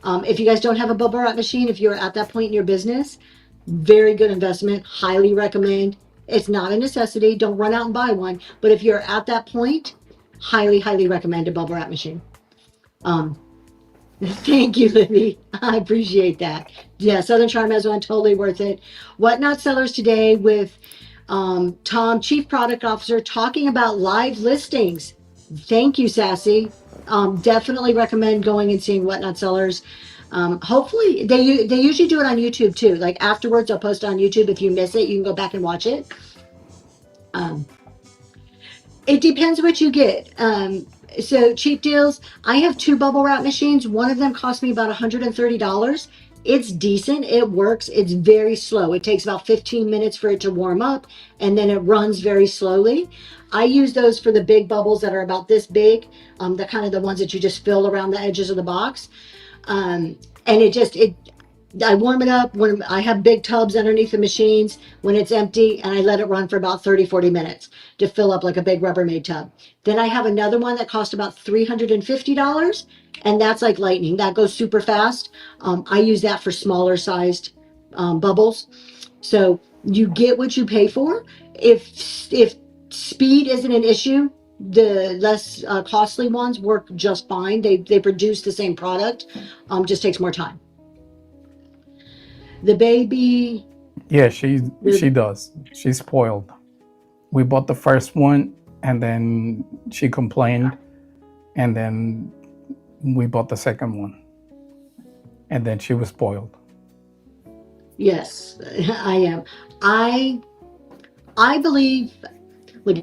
A: If you guys don't have a bubble wrap machine, if you're at that point in your business, very good investment. Highly recommend. It's not a necessity. Don't run out and buy one. But if you're at that point, highly, highly recommend a bubble wrap machine. Thank you, Libby. I appreciate that. Yeah, Southern Charm has one, totally worth it. Whatnot Sellers today with Tom, Chief Product Officer, talking about live listings. Thank you, Sassy. Definitely recommend going and seeing Whatnot Sellers. Hopefully, they usually do it on YouTube too. Like afterwards, I'll post it on YouTube. If you miss it, you can go back and watch it. It depends what you get. So cheap deals. I have 2 bubble wrap machines. One of them cost me about $130. It's decent. It works. It's very slow. It takes about 15 minutes for it to warm up, and then it runs very slowly. I use those for the big bubbles that are about this big, the kind of the ones that you just fill around the edges of the box. And I warm it up when I have big tubs underneath the machines when it's empty, and I let it run for about 30-40 minutes to fill up like a big Rubbermaid tub. Then I have another one that costs about $350, and that's like lightning. That goes super fast. I use that for smaller sized bubbles. So you get what you pay for. If speed isn't an issue, the less costly ones work just fine. They produce the same product, just takes more time. The baby.
C: Yeah, she does. She's spoiled. We bought the first one and then she complained, and then we bought the second one. And then she was spoiled.
A: Yes, I am. I believe, look,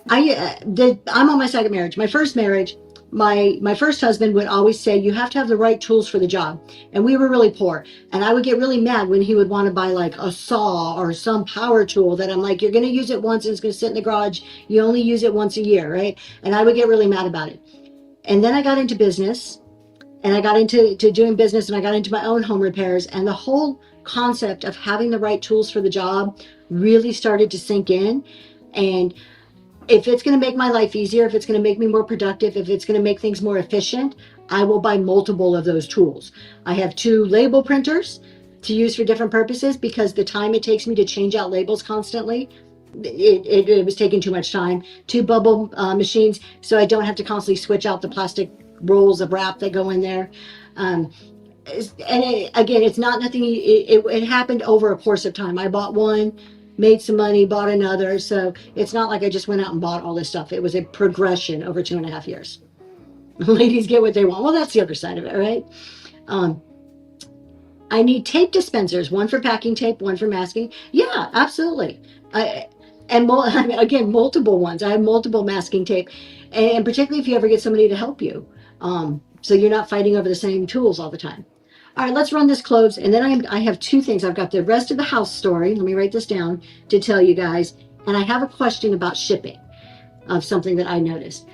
A: I'm on my second marriage. My first marriage, my first husband would always say, you have to have the right tools for the job. And we were really poor. And I would get really mad when he would want to buy like a saw or some power tool that I'm like, you're going to use it once and it's going to sit in the garage. You only use it once a year, right? And I would get really mad about it. And then I got into business, and I got into doing business, and I got into my own home repairs, and the whole concept of having the right tools for the job really started to sink in. And if it's going to make my life easier, if it's going to make me more productive, if it's going to make things more efficient, I will buy multiple of those tools. I have 2 label printers to use for different purposes, because the time it takes me to change out labels constantly, it was taking too much time. 2 bubble machines, so I don't have to constantly switch out the plastic rolls of wrap that go in there. And again, it's not nothing. It happened over a course of time. I bought one, made some money, bought another. So it's not like I just went out and bought all this stuff. It was a progression over 2.5 years. Ladies get what they want. Well, that's the other side of it, right? I need tape dispensers, one for packing tape, one for masking. Yeah, absolutely. Again, multiple ones. I have multiple masking tape. and particularly if you ever get somebody to help you. So you're not fighting over the same tools all the time. All right, let's run this close. And then I have two things. I've got the rest of the house story. Let me write this down to tell you guys. And I have a question about shipping of something that I noticed.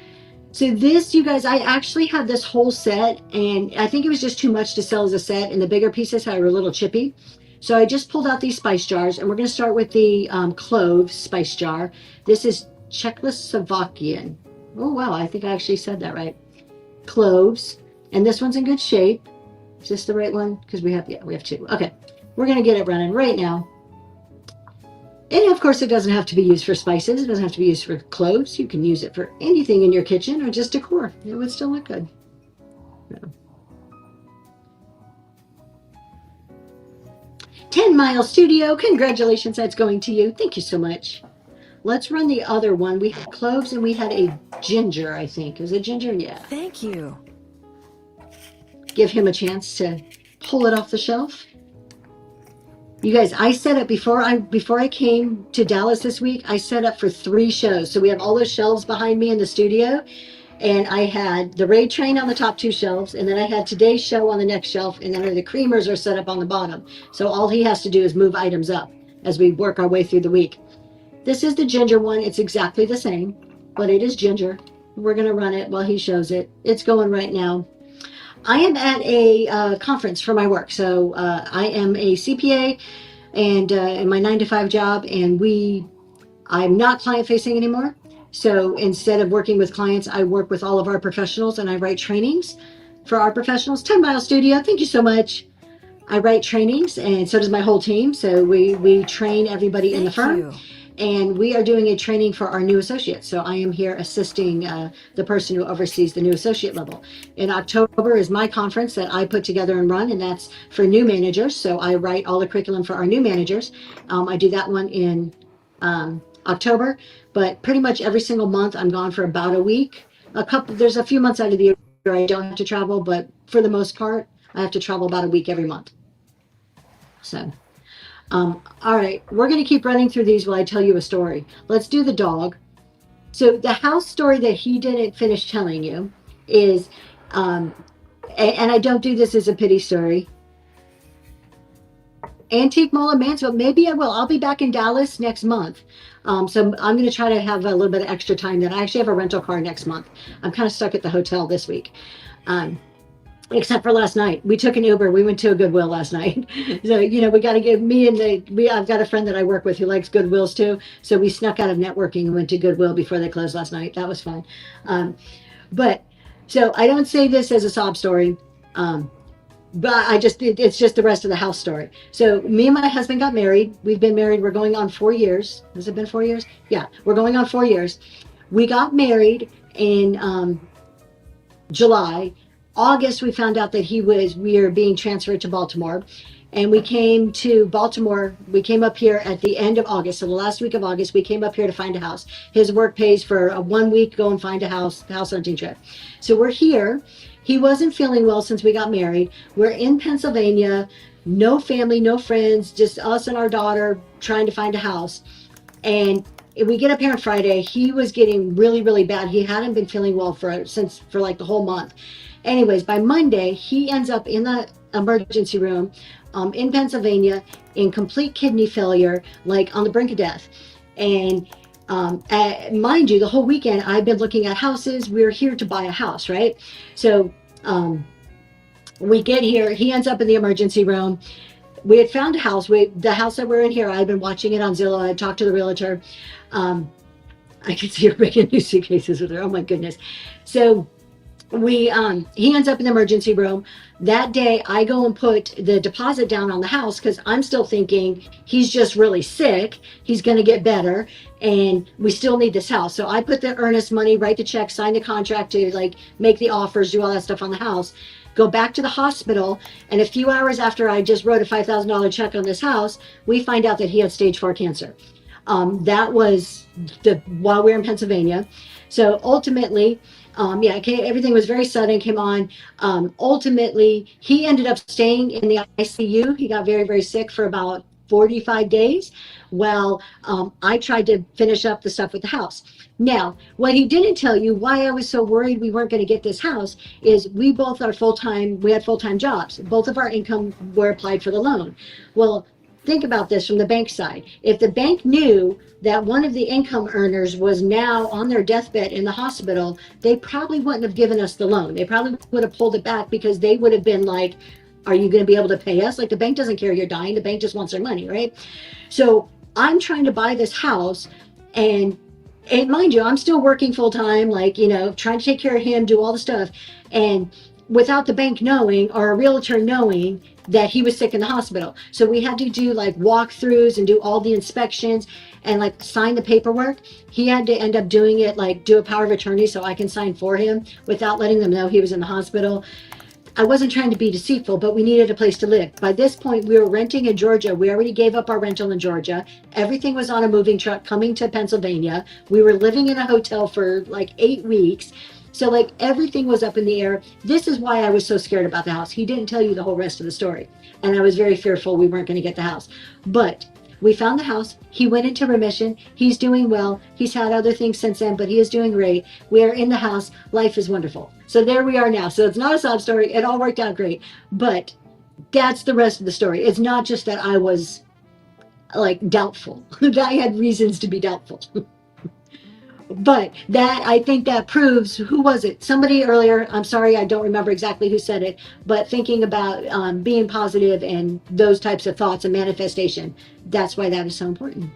A: So this, you guys, I actually had this whole set, and I think it was just too much to sell as a set, and the bigger pieces were a little chippy. So I just pulled out these spice jars, and we're going to start with the clove spice jar. This is Czechoslovakian. Oh, wow, I think I actually said that right. Cloves, and this one's in good shape. Is this the right one? Because we have two. Okay, we're going to get it running right now. And of course, it doesn't have to be used for spices. It doesn't have to be used for cloves. You can use it for anything in your kitchen or just decor. It would still look good. Yeah. 10 Mile Studio, congratulations, that's going to you. Thank you so much. Let's run the other one. We had cloves and we had a ginger, I think. Is it ginger? Yeah.
E: Thank you.
A: Give him a chance to pull it off the shelf. You guys, I set up before I came to Dallas this week, I set up for 3 shows. So we have all those shelves behind me in the studio. And I had the Raid Train on the top 2 shelves, and then I had today's show on the next shelf, and then the creamers are set up on the bottom. So all he has to do is move items up as we work our way through the week. This is the ginger one. It's exactly the same, but it is ginger. We're going to run it while he shows it. It's going right now. I am at a conference for my work. So I am a CPA and in my 9-to-5 job, and I'm not client facing anymore. So instead of working with clients, I work with all of our professionals and I write trainings for our professionals. 10 Mile Studio, thank you so much. I write trainings, and so does my whole team. So we train everybody in the firm. And we are doing a training for our new associates. So I am here assisting the person who oversees the new associate level. In October is my conference that I put together and run, and that's for new managers. So I write all the curriculum for our new managers. I do that one in October, but pretty much every single month I'm gone for about a week. There's a few months out of the year where I don't have to travel, but for the most part, I have to travel about a week every month. So. All right, we're going to keep running through these while I tell you a story. Let's do the dog. So the house story that he didn't finish telling you is, and I don't do this as a pity story, Antique Mall of Mansfield. Maybe I will. I'll be back in Dallas next month. So I'm going to try to have a little bit of extra time. Then I actually have a rental car next month. I'm kind of stuck at the hotel this week. Except for last night. We took an Uber. We went to a Goodwill last night. So, we got to give I've got a friend that I work with who likes Goodwills too. So we snuck out of networking and went to Goodwill before they closed last night. That was fun. So I don't say this as a sob story. But it's just the rest of the house story. So me and my husband got married. We've been married. We're going on 4 years. Has it been 4 years? Yeah, we're going on 4 years. We got married in July. August, we found out that we were being transferred to Baltimore, and we came to Baltimore. We came up here at the end of August. So the last week of August, we came up here to find a house. His work pays for a 1 week, go and find a house hunting trip. So we're here. He wasn't feeling well since we got married. We're in Pennsylvania, no family, no friends, just us and our daughter trying to find a house. And we get up here on Friday. He was getting really, really bad. He hadn't been feeling well for like the whole month. Anyways, by Monday, he ends up in the emergency room in Pennsylvania in complete kidney failure, like on the brink of death. And mind you, the whole weekend I've been looking at houses. We're here to buy a house, right? So we get here. He ends up in the emergency room. We had found a house. The house that we're in here, I've been watching it on Zillow. I talked to the realtor. I can see her bringing new suitcases with her. Oh my goodness. So he ends up in the emergency room. That day I go and put the deposit down on the house because I'm still thinking he's just really sick. He's going to get better and we still need this house. So I put the earnest money, write the check, sign the contract to make the offers, do all that stuff on the house, go back to the hospital. And a few hours after I just wrote a $5,000 check on this house, we find out that he had stage 4 cancer. That was while we were in Pennsylvania. So ultimately, everything was very sudden, came on. Ultimately, he ended up staying in the ICU. He got very, very sick for about 45 days. Well, I tried to finish up the stuff with the house. Now, what he didn't tell you, why I was so worried we weren't going to get this house, is we both are full-time, we had full-time jobs. Both of our income were applied for the loan. Well, think about this from the bank side. If the bank knew that one of the income earners was now on their deathbed in the hospital, they probably wouldn't have given us the loan. They probably would have pulled it back because they would have been like, are you going to be able to pay us? Like, the bank doesn't care you're dying. The bank just wants their money, right? So I'm trying to buy this house, and mind you, I'm still working full time, like, trying to take care of him, do all the stuff. And without the bank knowing or a realtor knowing that he was sick in the hospital. So we had to do like walkthroughs and do all the inspections and like sign the paperwork. He had to end up doing it, like do a power of attorney so I can sign for him without letting them know he was in the hospital. I wasn't trying to be deceitful, but we needed a place to live. By this point, we were renting in Georgia. We already gave up our rental in Georgia. Everything was on a moving truck coming to Pennsylvania. We were living in a hotel for like 8 weeks. So like everything was up in the air. This is why I was so scared about the house. He didn't tell you the whole rest of the story. And I was very fearful we weren't going to get the house. But we found the house. He went into remission. He's doing well. He's had other things since then, but he is doing great. We are in the house. Life is wonderful. So there we are now. So it's not a sob story. It all worked out great. But that's the rest of the story. It's not just that I was like doubtful. I had reasons to be doubtful. But that, I think that proves, who was it? Somebody earlier, I'm sorry, I don't remember exactly who said it, but thinking about being positive and those types of thoughts and manifestation, that's why that is so important.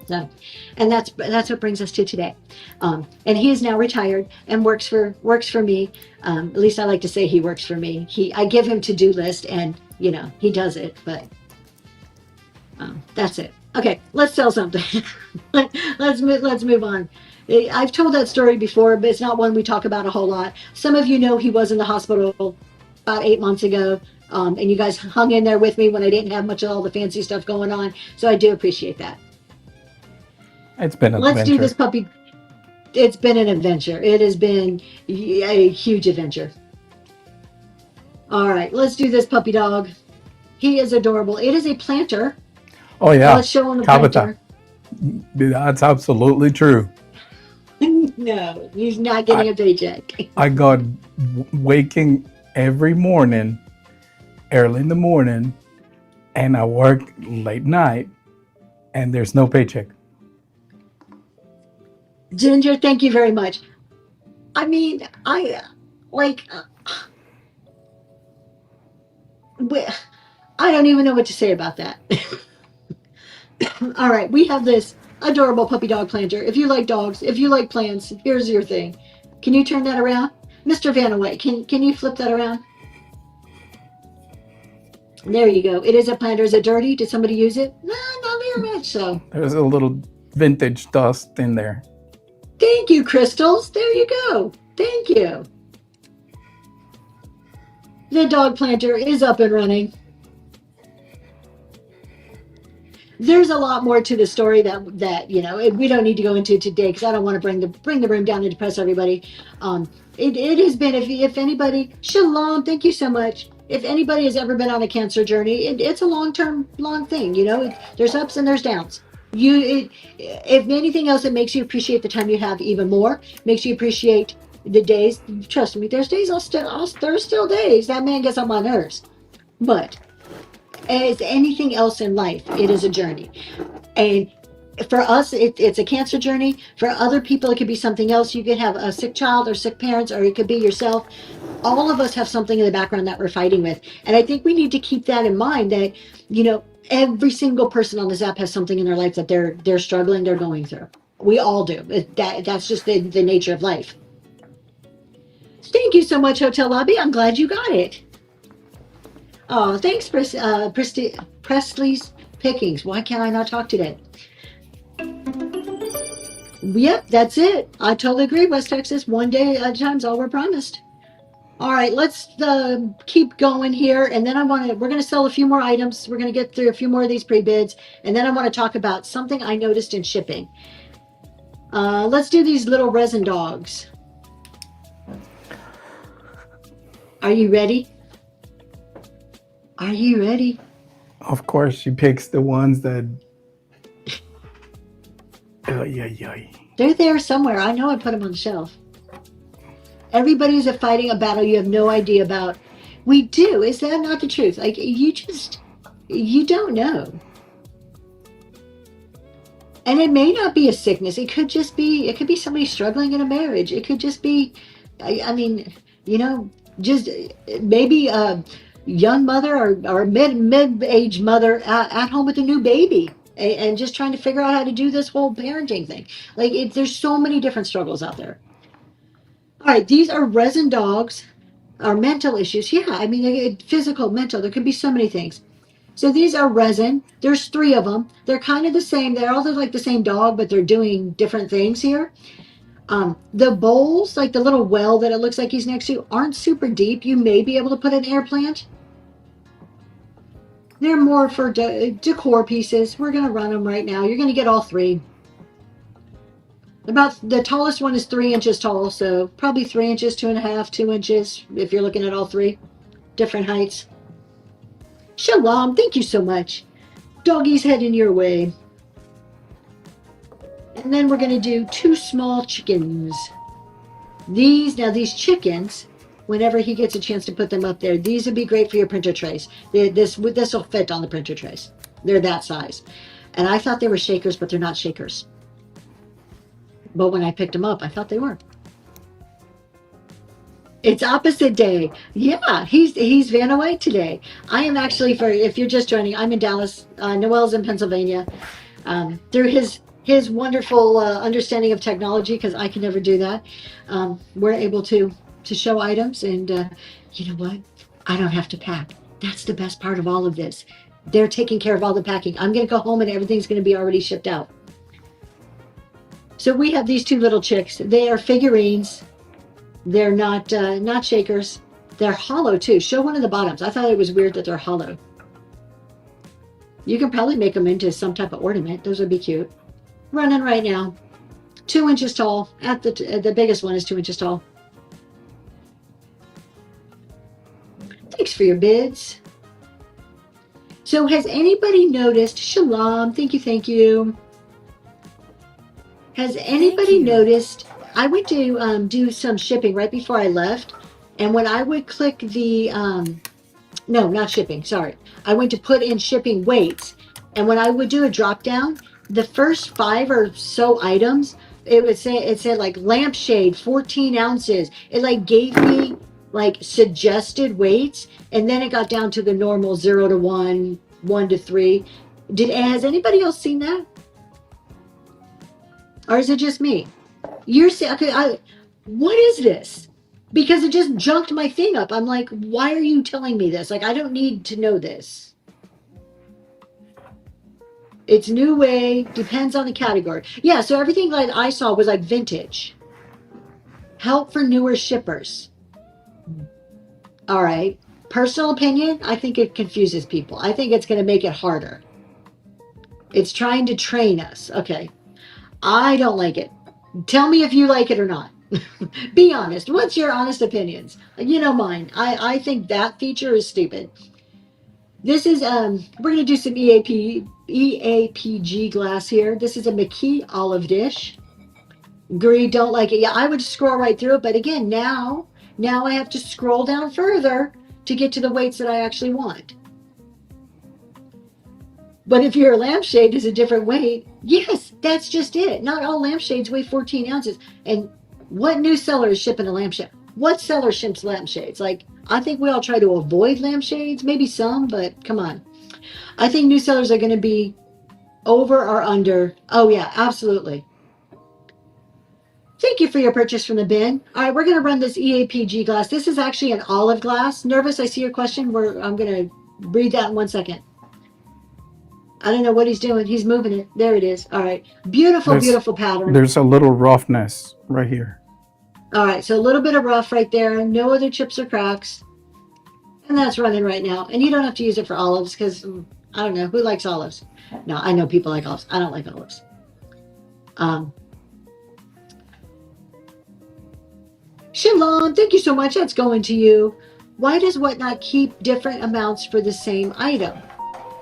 A: So, and that's what brings us to today. And he is now retired and works for me. At least I like to say he works for me. I give him to-do list and he does it, but that's it. Okay, let's sell something. let's move on. I've told that story before, but it's not one we talk about a whole lot. Some of you know he was in the hospital about 8 months ago, and you guys hung in there with me when I didn't have much of all the fancy stuff going on, so I do appreciate that.
C: It's been an
A: Let's
C: adventure.
A: do this puppy. It's been an adventure. It has been a huge adventure. All right, let's do this puppy dog. He is adorable. It is a planter.
C: Oh yeah,
A: Let's show him the
C: Tabitha.
A: planter.
C: That's absolutely true.
A: No, he's not getting a paycheck.
C: I got waking every morning, early in the morning, and I work late night, and there's no paycheck.
A: Ginger, thank you very much. I mean, I don't even know what to say about that. All right, we have this adorable puppy dog planter. If you like dogs, if you like plants, here's your thing. Can you turn that around? Mr. Vanaway, can you flip that around? There you go. It is a planter. Is it dirty? Did somebody use it? No, not very much so.
C: There's a little vintage dust in there.
A: Thank you, Crystals. There you go. Thank you. The dog planter is up and running. There's a lot more to the story that we don't need to go into today because I don't want to bring the room down and depress everybody. It has been, if anybody, Shalom, thank you so much. If anybody has ever been on a cancer journey, it's a long thing. There's ups and there's downs. If anything else, it makes you appreciate the time you have even more. Makes you appreciate the days. Trust me, there's days there's still days that man gets on my nerves, but as anything else in life, it is a journey. And for us, it's a cancer journey. For other people, it could be something else. You could have a sick child or sick parents, or it could be yourself. All of us have something in the background that we're fighting with. And I think we need to keep that in mind that, every single person on this app has something in their life that they're struggling, they're going through. We all do. That's just the nature of life. Thank you so much, Hotel Lobby. I'm glad you got it. Oh, thanks, Presley's Pickings. Why can't I not talk today? Yep, that's it. I totally agree, West Texas. One day at a time is all we're promised. All right, let's keep going here, and then we're going to sell a few more items. We're going to get through a few more of these pre-bids, and then I want to talk about something I noticed in shipping. Let's do these little resin dogs. Are you ready? Are you ready?
C: Of course, she picks the ones that. Ay, ay, ay.
A: They're there somewhere. I know I put them on the shelf. Everybody's fighting a battle you have no idea about. We do. Is that not the truth? Like, you don't know. And it may not be a sickness. It could be somebody struggling in a marriage. It could just be, I mean, just maybe a young mother or mid-aged mother at home with a new baby and just trying to figure out how to do this whole parenting thing. Like, there's so many different struggles out there. All right, these are resin dogs, or mental issues. Yeah, I mean, physical, mental. There could be so many things. So these are resin. There's 3 of them. They're kind of the same. They're all like the same dog, but they're doing different things here. The bowls, like the little well that it looks like he's next to, aren't super deep. You may be able to put an air plant. They're more for decor pieces. We're going to run them right now. You're going to get all 3. About the tallest one is 3 inches tall, so probably 3 inches, 2.5, 2 inches, if you're looking at all 3 different heights. Shalom, thank you so much. Doggy's heading your way. And then we're going to do 2 small chickens. These chickens, whenever he gets a chance to put them up there, these would be great for your printer trays. This will fit on the printer trays. They're that size. And I thought they were shakers, but they're not shakers. But when I picked them up, I thought they were. It's opposite day. Yeah, he's Vanna White today. I am actually, if you're just joining, I'm in Dallas. Noel's in Pennsylvania. Through his wonderful understanding of technology, because I can never do that, we're able to show items. And you know what? I don't have to pack. That's the best part of all of this. They're taking care of all the packing. I'm going to go home and everything's going to be already shipped out. So we have these 2 little chicks. They are figurines. They're not shakers. They're hollow too. Show one of the bottoms. I thought it was weird that they're hollow. You can probably make them into some type of ornament. Those would be cute. Running right now. 2 inches tall. At the biggest one is 2 inches tall. Thanks for your bids. So has anybody noticed? Shalom. Thank you. Has anybody noticed? I went to do some shipping right before I left, and when I would click the no, not shipping, sorry, I went to put in shipping weights, and when I would do a drop down, the first 5 or so items, it said like lampshade 14 ounces. It like gave me like suggested weights, and then it got down to the normal 0 to 1, 1 to 3. Has anybody else seen that? Or is it just me? You're saying, okay, what is this? Because it just junked my thing up. I'm like, why are you telling me this? Like, I don't need to know this. It's new way, depends on the category. Yeah, so everything that I saw was like vintage. Help for newer shippers. All right. Personal opinion, I think it confuses people. I think it's going to make it harder. It's trying to train us. Okay. I don't like it. Tell me if you like it or not. Be honest. What's your honest opinions? You know mine. I think that feature is stupid. This is we're gonna do some EAPG glass here. This is a McKee olive dish. Agree, don't like it. Yeah, I would scroll right through it, but again, now I have to scroll down further to get to the weights that I actually want. But if your lampshade is a different weight, yes, that's just it. Not all lampshades weigh 14 ounces. And what new seller is shipping a lampshade? What seller ships lampshades? Like, I think we all try to avoid lampshades, maybe some, but come on. I think new sellers are going to be over or under. Oh, yeah, absolutely. Thank you for your purchase from the bin. All right, we're going to run this EAPG glass. This is actually an olive glass. Nervous, I see your question. I'm going to read that in 1 second. I don't know what he's doing. He's moving it. There it is. All right. Beautiful pattern.
C: There's a little roughness right here.
A: All right. So a little bit of rough right there. No other chips or cracks. And that's running right now. And you don't have to use it for olives because, I don't know, who likes olives? No, I know people like olives. I don't like olives. Shalom. Thank you so much. That's going to you. Why does Whatnot keep different amounts for the same item?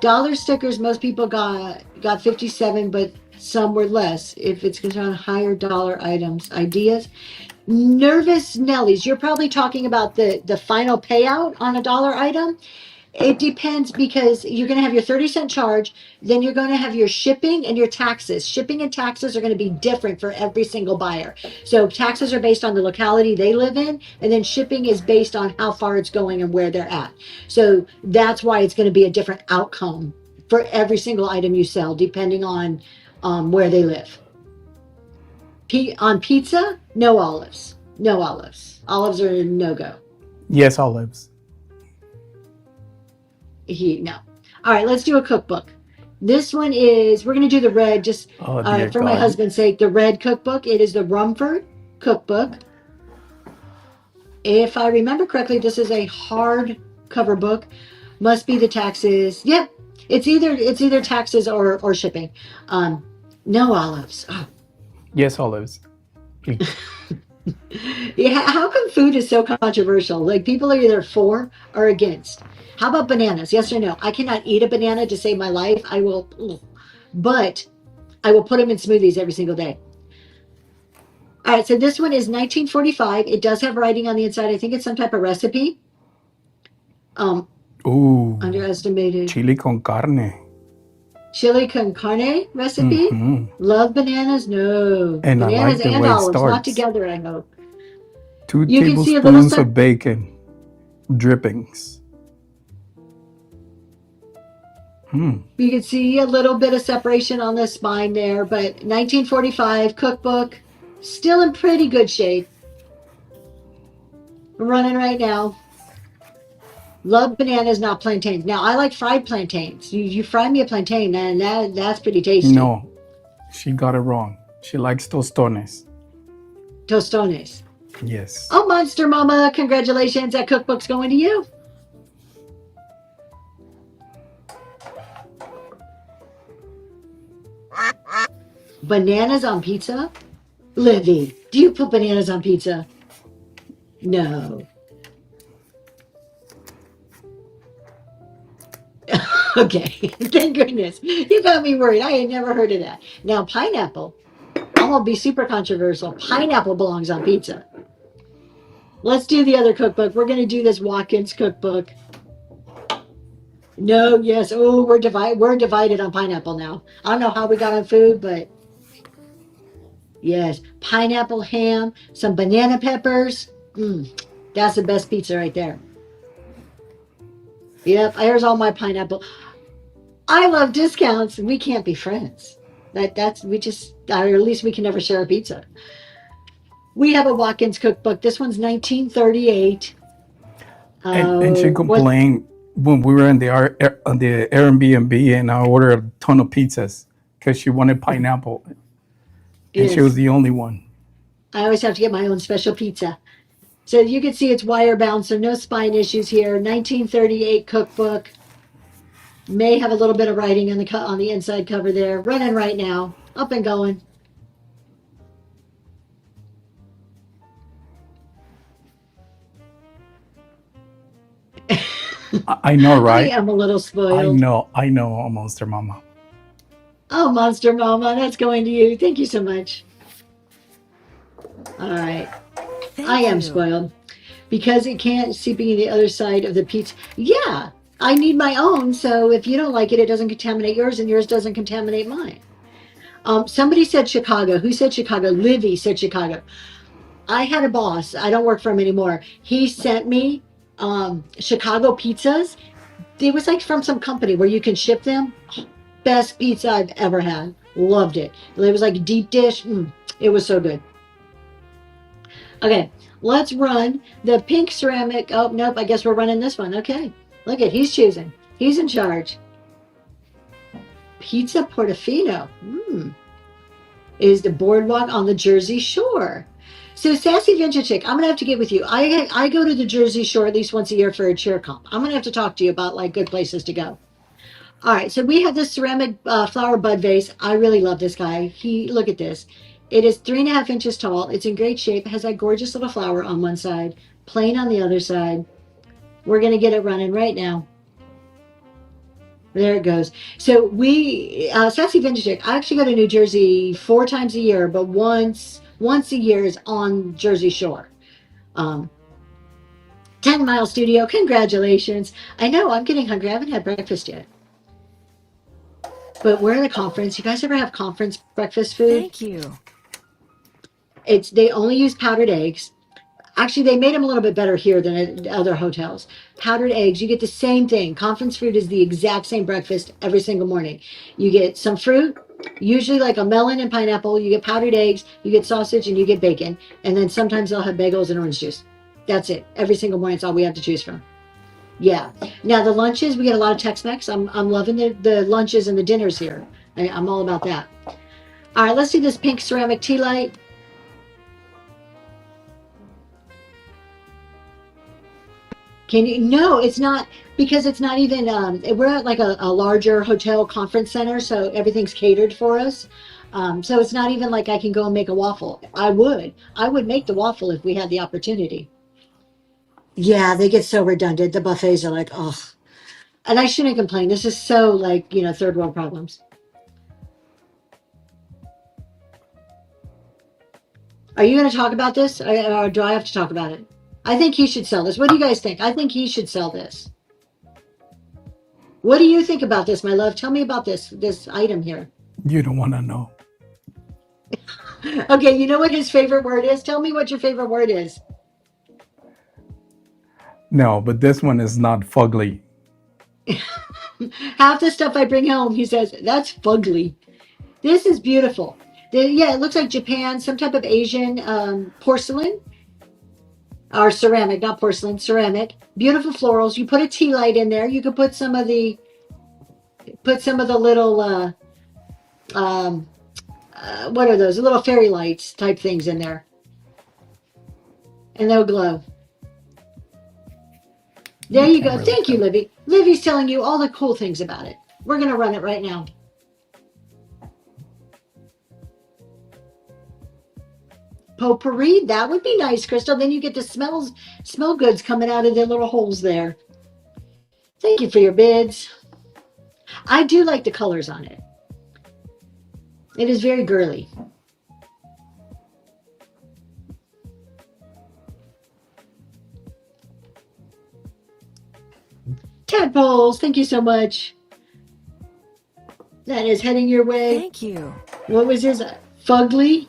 A: Dollar stickers, most people got 57, but some were less if it's concerned higher dollar items. Ideas? Nervous Nellies. You're probably talking about the final payout on a dollar item. It depends because you're going to have your 30-cent charge, then you're going to have your shipping and your taxes. Shipping and taxes are going to be different for every single buyer. So taxes are based on the locality they live in, and then shipping is based on how far it's going and where they're at. So that's why it's going to be a different outcome for every single item you sell, depending on where they live. On pizza, no olives. No olives. Olives are a no-go.
C: Yes, olives.
A: No. All right, let's do a cookbook. This one is, we're going to do the red, just
C: Oh, dear
A: for my
C: God.
A: husband's sake, the red cookbook. It is the Rumford cookbook. If I remember correctly, this is a hard cover book. Must be the taxes. Yep. It's either taxes or shipping. No olives. Oh.
C: Yes, olives. Please.
A: Yeah, how come food is so controversial? Like people are either for or against. How about bananas? Yes or no? I cannot eat a banana to save my life. I will, but I will put them in smoothies every single day. All right, so this one is 1945. It does have writing on the inside. I think it's some type of recipe.
C: Ooh.
A: Underestimated.
C: Chili con carne.
A: Chili con carne recipe.
C: Mhm.
A: Love bananas? No.
C: And I
A: Bananas
C: like the
A: and
C: way it
A: olives, not
C: starts.
A: together, I hope.
C: 2
A: You can see a little
C: tablespoons of bacon. Drippings.
A: You can see a little bit of separation on the spine there, but 1945 cookbook, still in pretty good shape. I'm running right now. Love bananas, not plantains. Now, I like fried plantains. You fry me a plantain, and that's pretty tasty.
C: No, she got it wrong. She likes tostones.
A: Tostones.
C: Yes.
A: Oh, Monster Mama, congratulations. That cookbook's going to you. Bananas on pizza? Livy, do you put bananas on pizza? No. Okay, thank goodness. You got me worried. I had never heard of that. Now, pineapple. I'm going to be super controversial. Pineapple belongs on pizza. Let's do the other cookbook. We're going to do this Watkins cookbook. No, yes. Oh, we're divided on pineapple now. I don't know how we got on food, but yes. Pineapple ham, some banana peppers. That's the best pizza right there. Yep, there's all my pineapple. I love discounts, and we can't be friends. Or at least we can never share a pizza. We have a Watkins cookbook. This one's 1938.
C: And she complained when we were on the Airbnb, and I ordered a ton of pizzas because she wanted pineapple, and
A: Yes.
C: she was the only one.
A: I always have to get my own special pizza. So you can see it's wire bound, so no spine issues here. 1938 cookbook. May have a little bit of writing on the inside cover there. Running right now. Up and going.
C: I know, right?
A: I am a little spoiled.
C: I know, Monster Mama.
A: Oh, Monster Mama, that's going to you. Thank you so much. All right. I am spoiled. Because it can't see being the other side of the pizza. Yeah, I need my own, so if you don't like it, it doesn't contaminate yours, and yours doesn't contaminate mine. Somebody said Chicago. Who said Chicago? Livy said Chicago. I had a boss. I don't work for him anymore. He sent me Chicago pizzas. It was like from some company where you can ship them. Best pizza I've ever had. Loved it. It was like deep dish. It was so good. Okay, let's run the pink ceramic. Oh, nope, I guess we're running this one. Okay, look at, he's choosing. He's in charge. Pizza Portofino. Is the boardwalk on the Jersey Shore. So Sassy Venture Chick, I'm going to have to get with you. I go to the Jersey Shore at least once a year for a cheer comp. I'm going to have to talk to you about like good places to go. All right, so we have this ceramic flower bud vase. I really love this guy. Look at this. It is 3.5 inches tall. It's in great shape. It has that gorgeous little flower on one side, plain on the other side. We're going to get it running right now. There it goes. So we, Sassy Vintage Chick, I actually go to New Jersey 4 times a year, but once a year is on Jersey Shore. Um, 10 Mile Studio, congratulations. I know, I'm getting hungry. I haven't had breakfast yet. But we're at a conference. You guys ever have conference breakfast food?
D: Thank you.
A: They only use powdered eggs. Actually, they made them a little bit better here than at other hotels. Powdered eggs, you get the same thing. Conference food is the exact same breakfast every single morning. You get some fruit, usually like a melon and pineapple. You get powdered eggs, you get sausage, and you get bacon. And then sometimes they'll have bagels and orange juice. That's it. Every single morning, it's all we have to choose from. Yeah. Now the lunches, we get a lot of Tex-Mex. I'm loving the lunches and the dinners here. I'm all about that. All right, let's do this pink ceramic tea light. Can you? No, it's not, because it's not even. We're at like a larger hotel conference center, so everything's catered for us. So it's not even like I can go and make a waffle. I would make the waffle if we had the opportunity. Yeah, they get so redundant. The buffets are like, oh, and I shouldn't complain. This is so like, third world problems. Are you going to talk about this, or do I have to talk about it? I think he should sell this. What do you guys think? I think he should sell this. What do you think about this, my love? Tell me about this item here.
C: You don't want to know.
A: Okay, you know what his favorite word is? Tell me what your favorite word is.
C: No, but this one is not fugly.
A: Half the stuff I bring home, he says, that's fugly. This is beautiful. Yeah, it looks like Japan, some type of Asian porcelain. Or ceramic, not porcelain, ceramic. Beautiful florals. You put a tea light in there. You could put some of the little what are those? The little fairy lights type things in there. And they'll glow. There you go. Thank you, Livy. Livy's telling you all the cool things about it. We're gonna run it right now. Potpourri, that would be nice, Crystal. Then you get the smell goods coming out of the little holes there. Thank you for your bids. I do like the colors on it. It is very girly. Tadpoles, thank you so much. That is heading your way.
D: Thank you.
A: What was his? Fugly?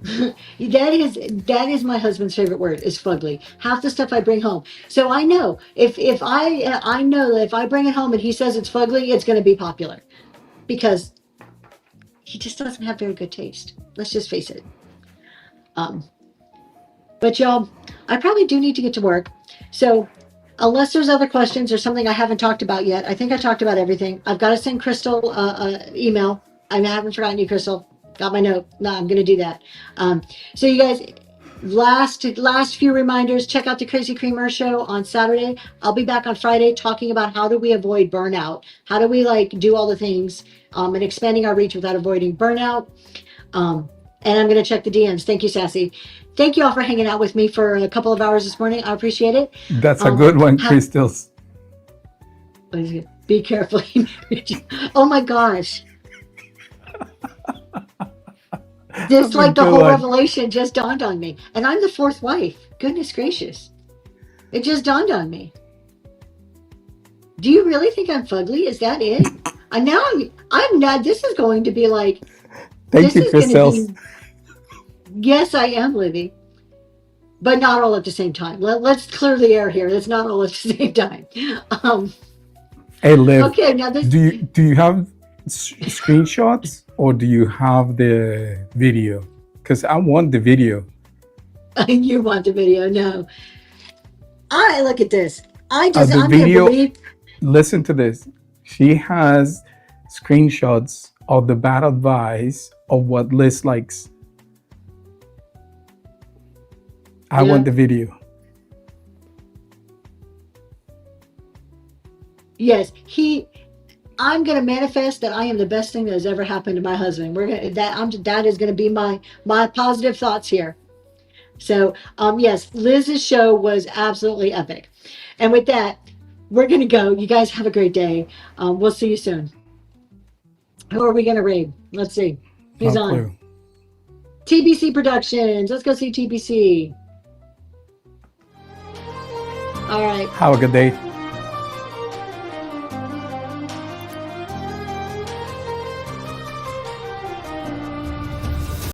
A: That is my husband's favorite word, is fugly. Half the stuff I bring home. So I know if I know that if I bring it home and he says it's fugly, it's going to be popular, because he just doesn't have very good taste. Let's just face it. But y'all, I probably do need to get to work. So unless there's other questions or something I haven't talked about yet, I think I talked about everything. I've got to send Crystal an email. I haven't forgotten you, Crystal. Got my note. No, I'm going to do that. So you guys, last few reminders, check out the Crazy Creamer show on Saturday. I'll be back on Friday talking about how do we avoid burnout. How do we do all the things and expanding our reach without avoiding burnout. And I'm going to check the DMs. Thank you, Sassy. Thank you all for hanging out with me for a couple of hours this morning. I appreciate it.
C: That's a good one, Crystals.
A: Be careful. Oh my gosh. Just like the whole revelation just dawned on me. And I'm the fourth wife. Goodness gracious. It just dawned on me. Do you really think I'm fugly? Is that it? And now I'm not. This is going to be like.
C: Thank you, Crystals.
A: Yes, I am, Livy. But not all at the same time. Let's clear the air here. It's not all at the same time.
C: Hey, Liv.
A: Okay, now this.
C: Do you have screenshots or do you have the video? Because I want the video.
A: You want the video? No. All right, look at this. I'm
C: video, gonna believe. Listen to this. She has screenshots of the bad advice of what Liz likes. I want the video. Yes, I'm going to manifest that I am the best thing that has ever happened to my husband. That is going to be my positive thoughts here. So, yes, Liz's show was absolutely epic. And with that,
A: we're going to go. You guys have a great day. We'll see you soon. Who are we going to raid? Let's see. Who's
C: No
A: on?
C: clue.
A: TBC Productions. Let's go see TBC. All right.
C: Have a good day.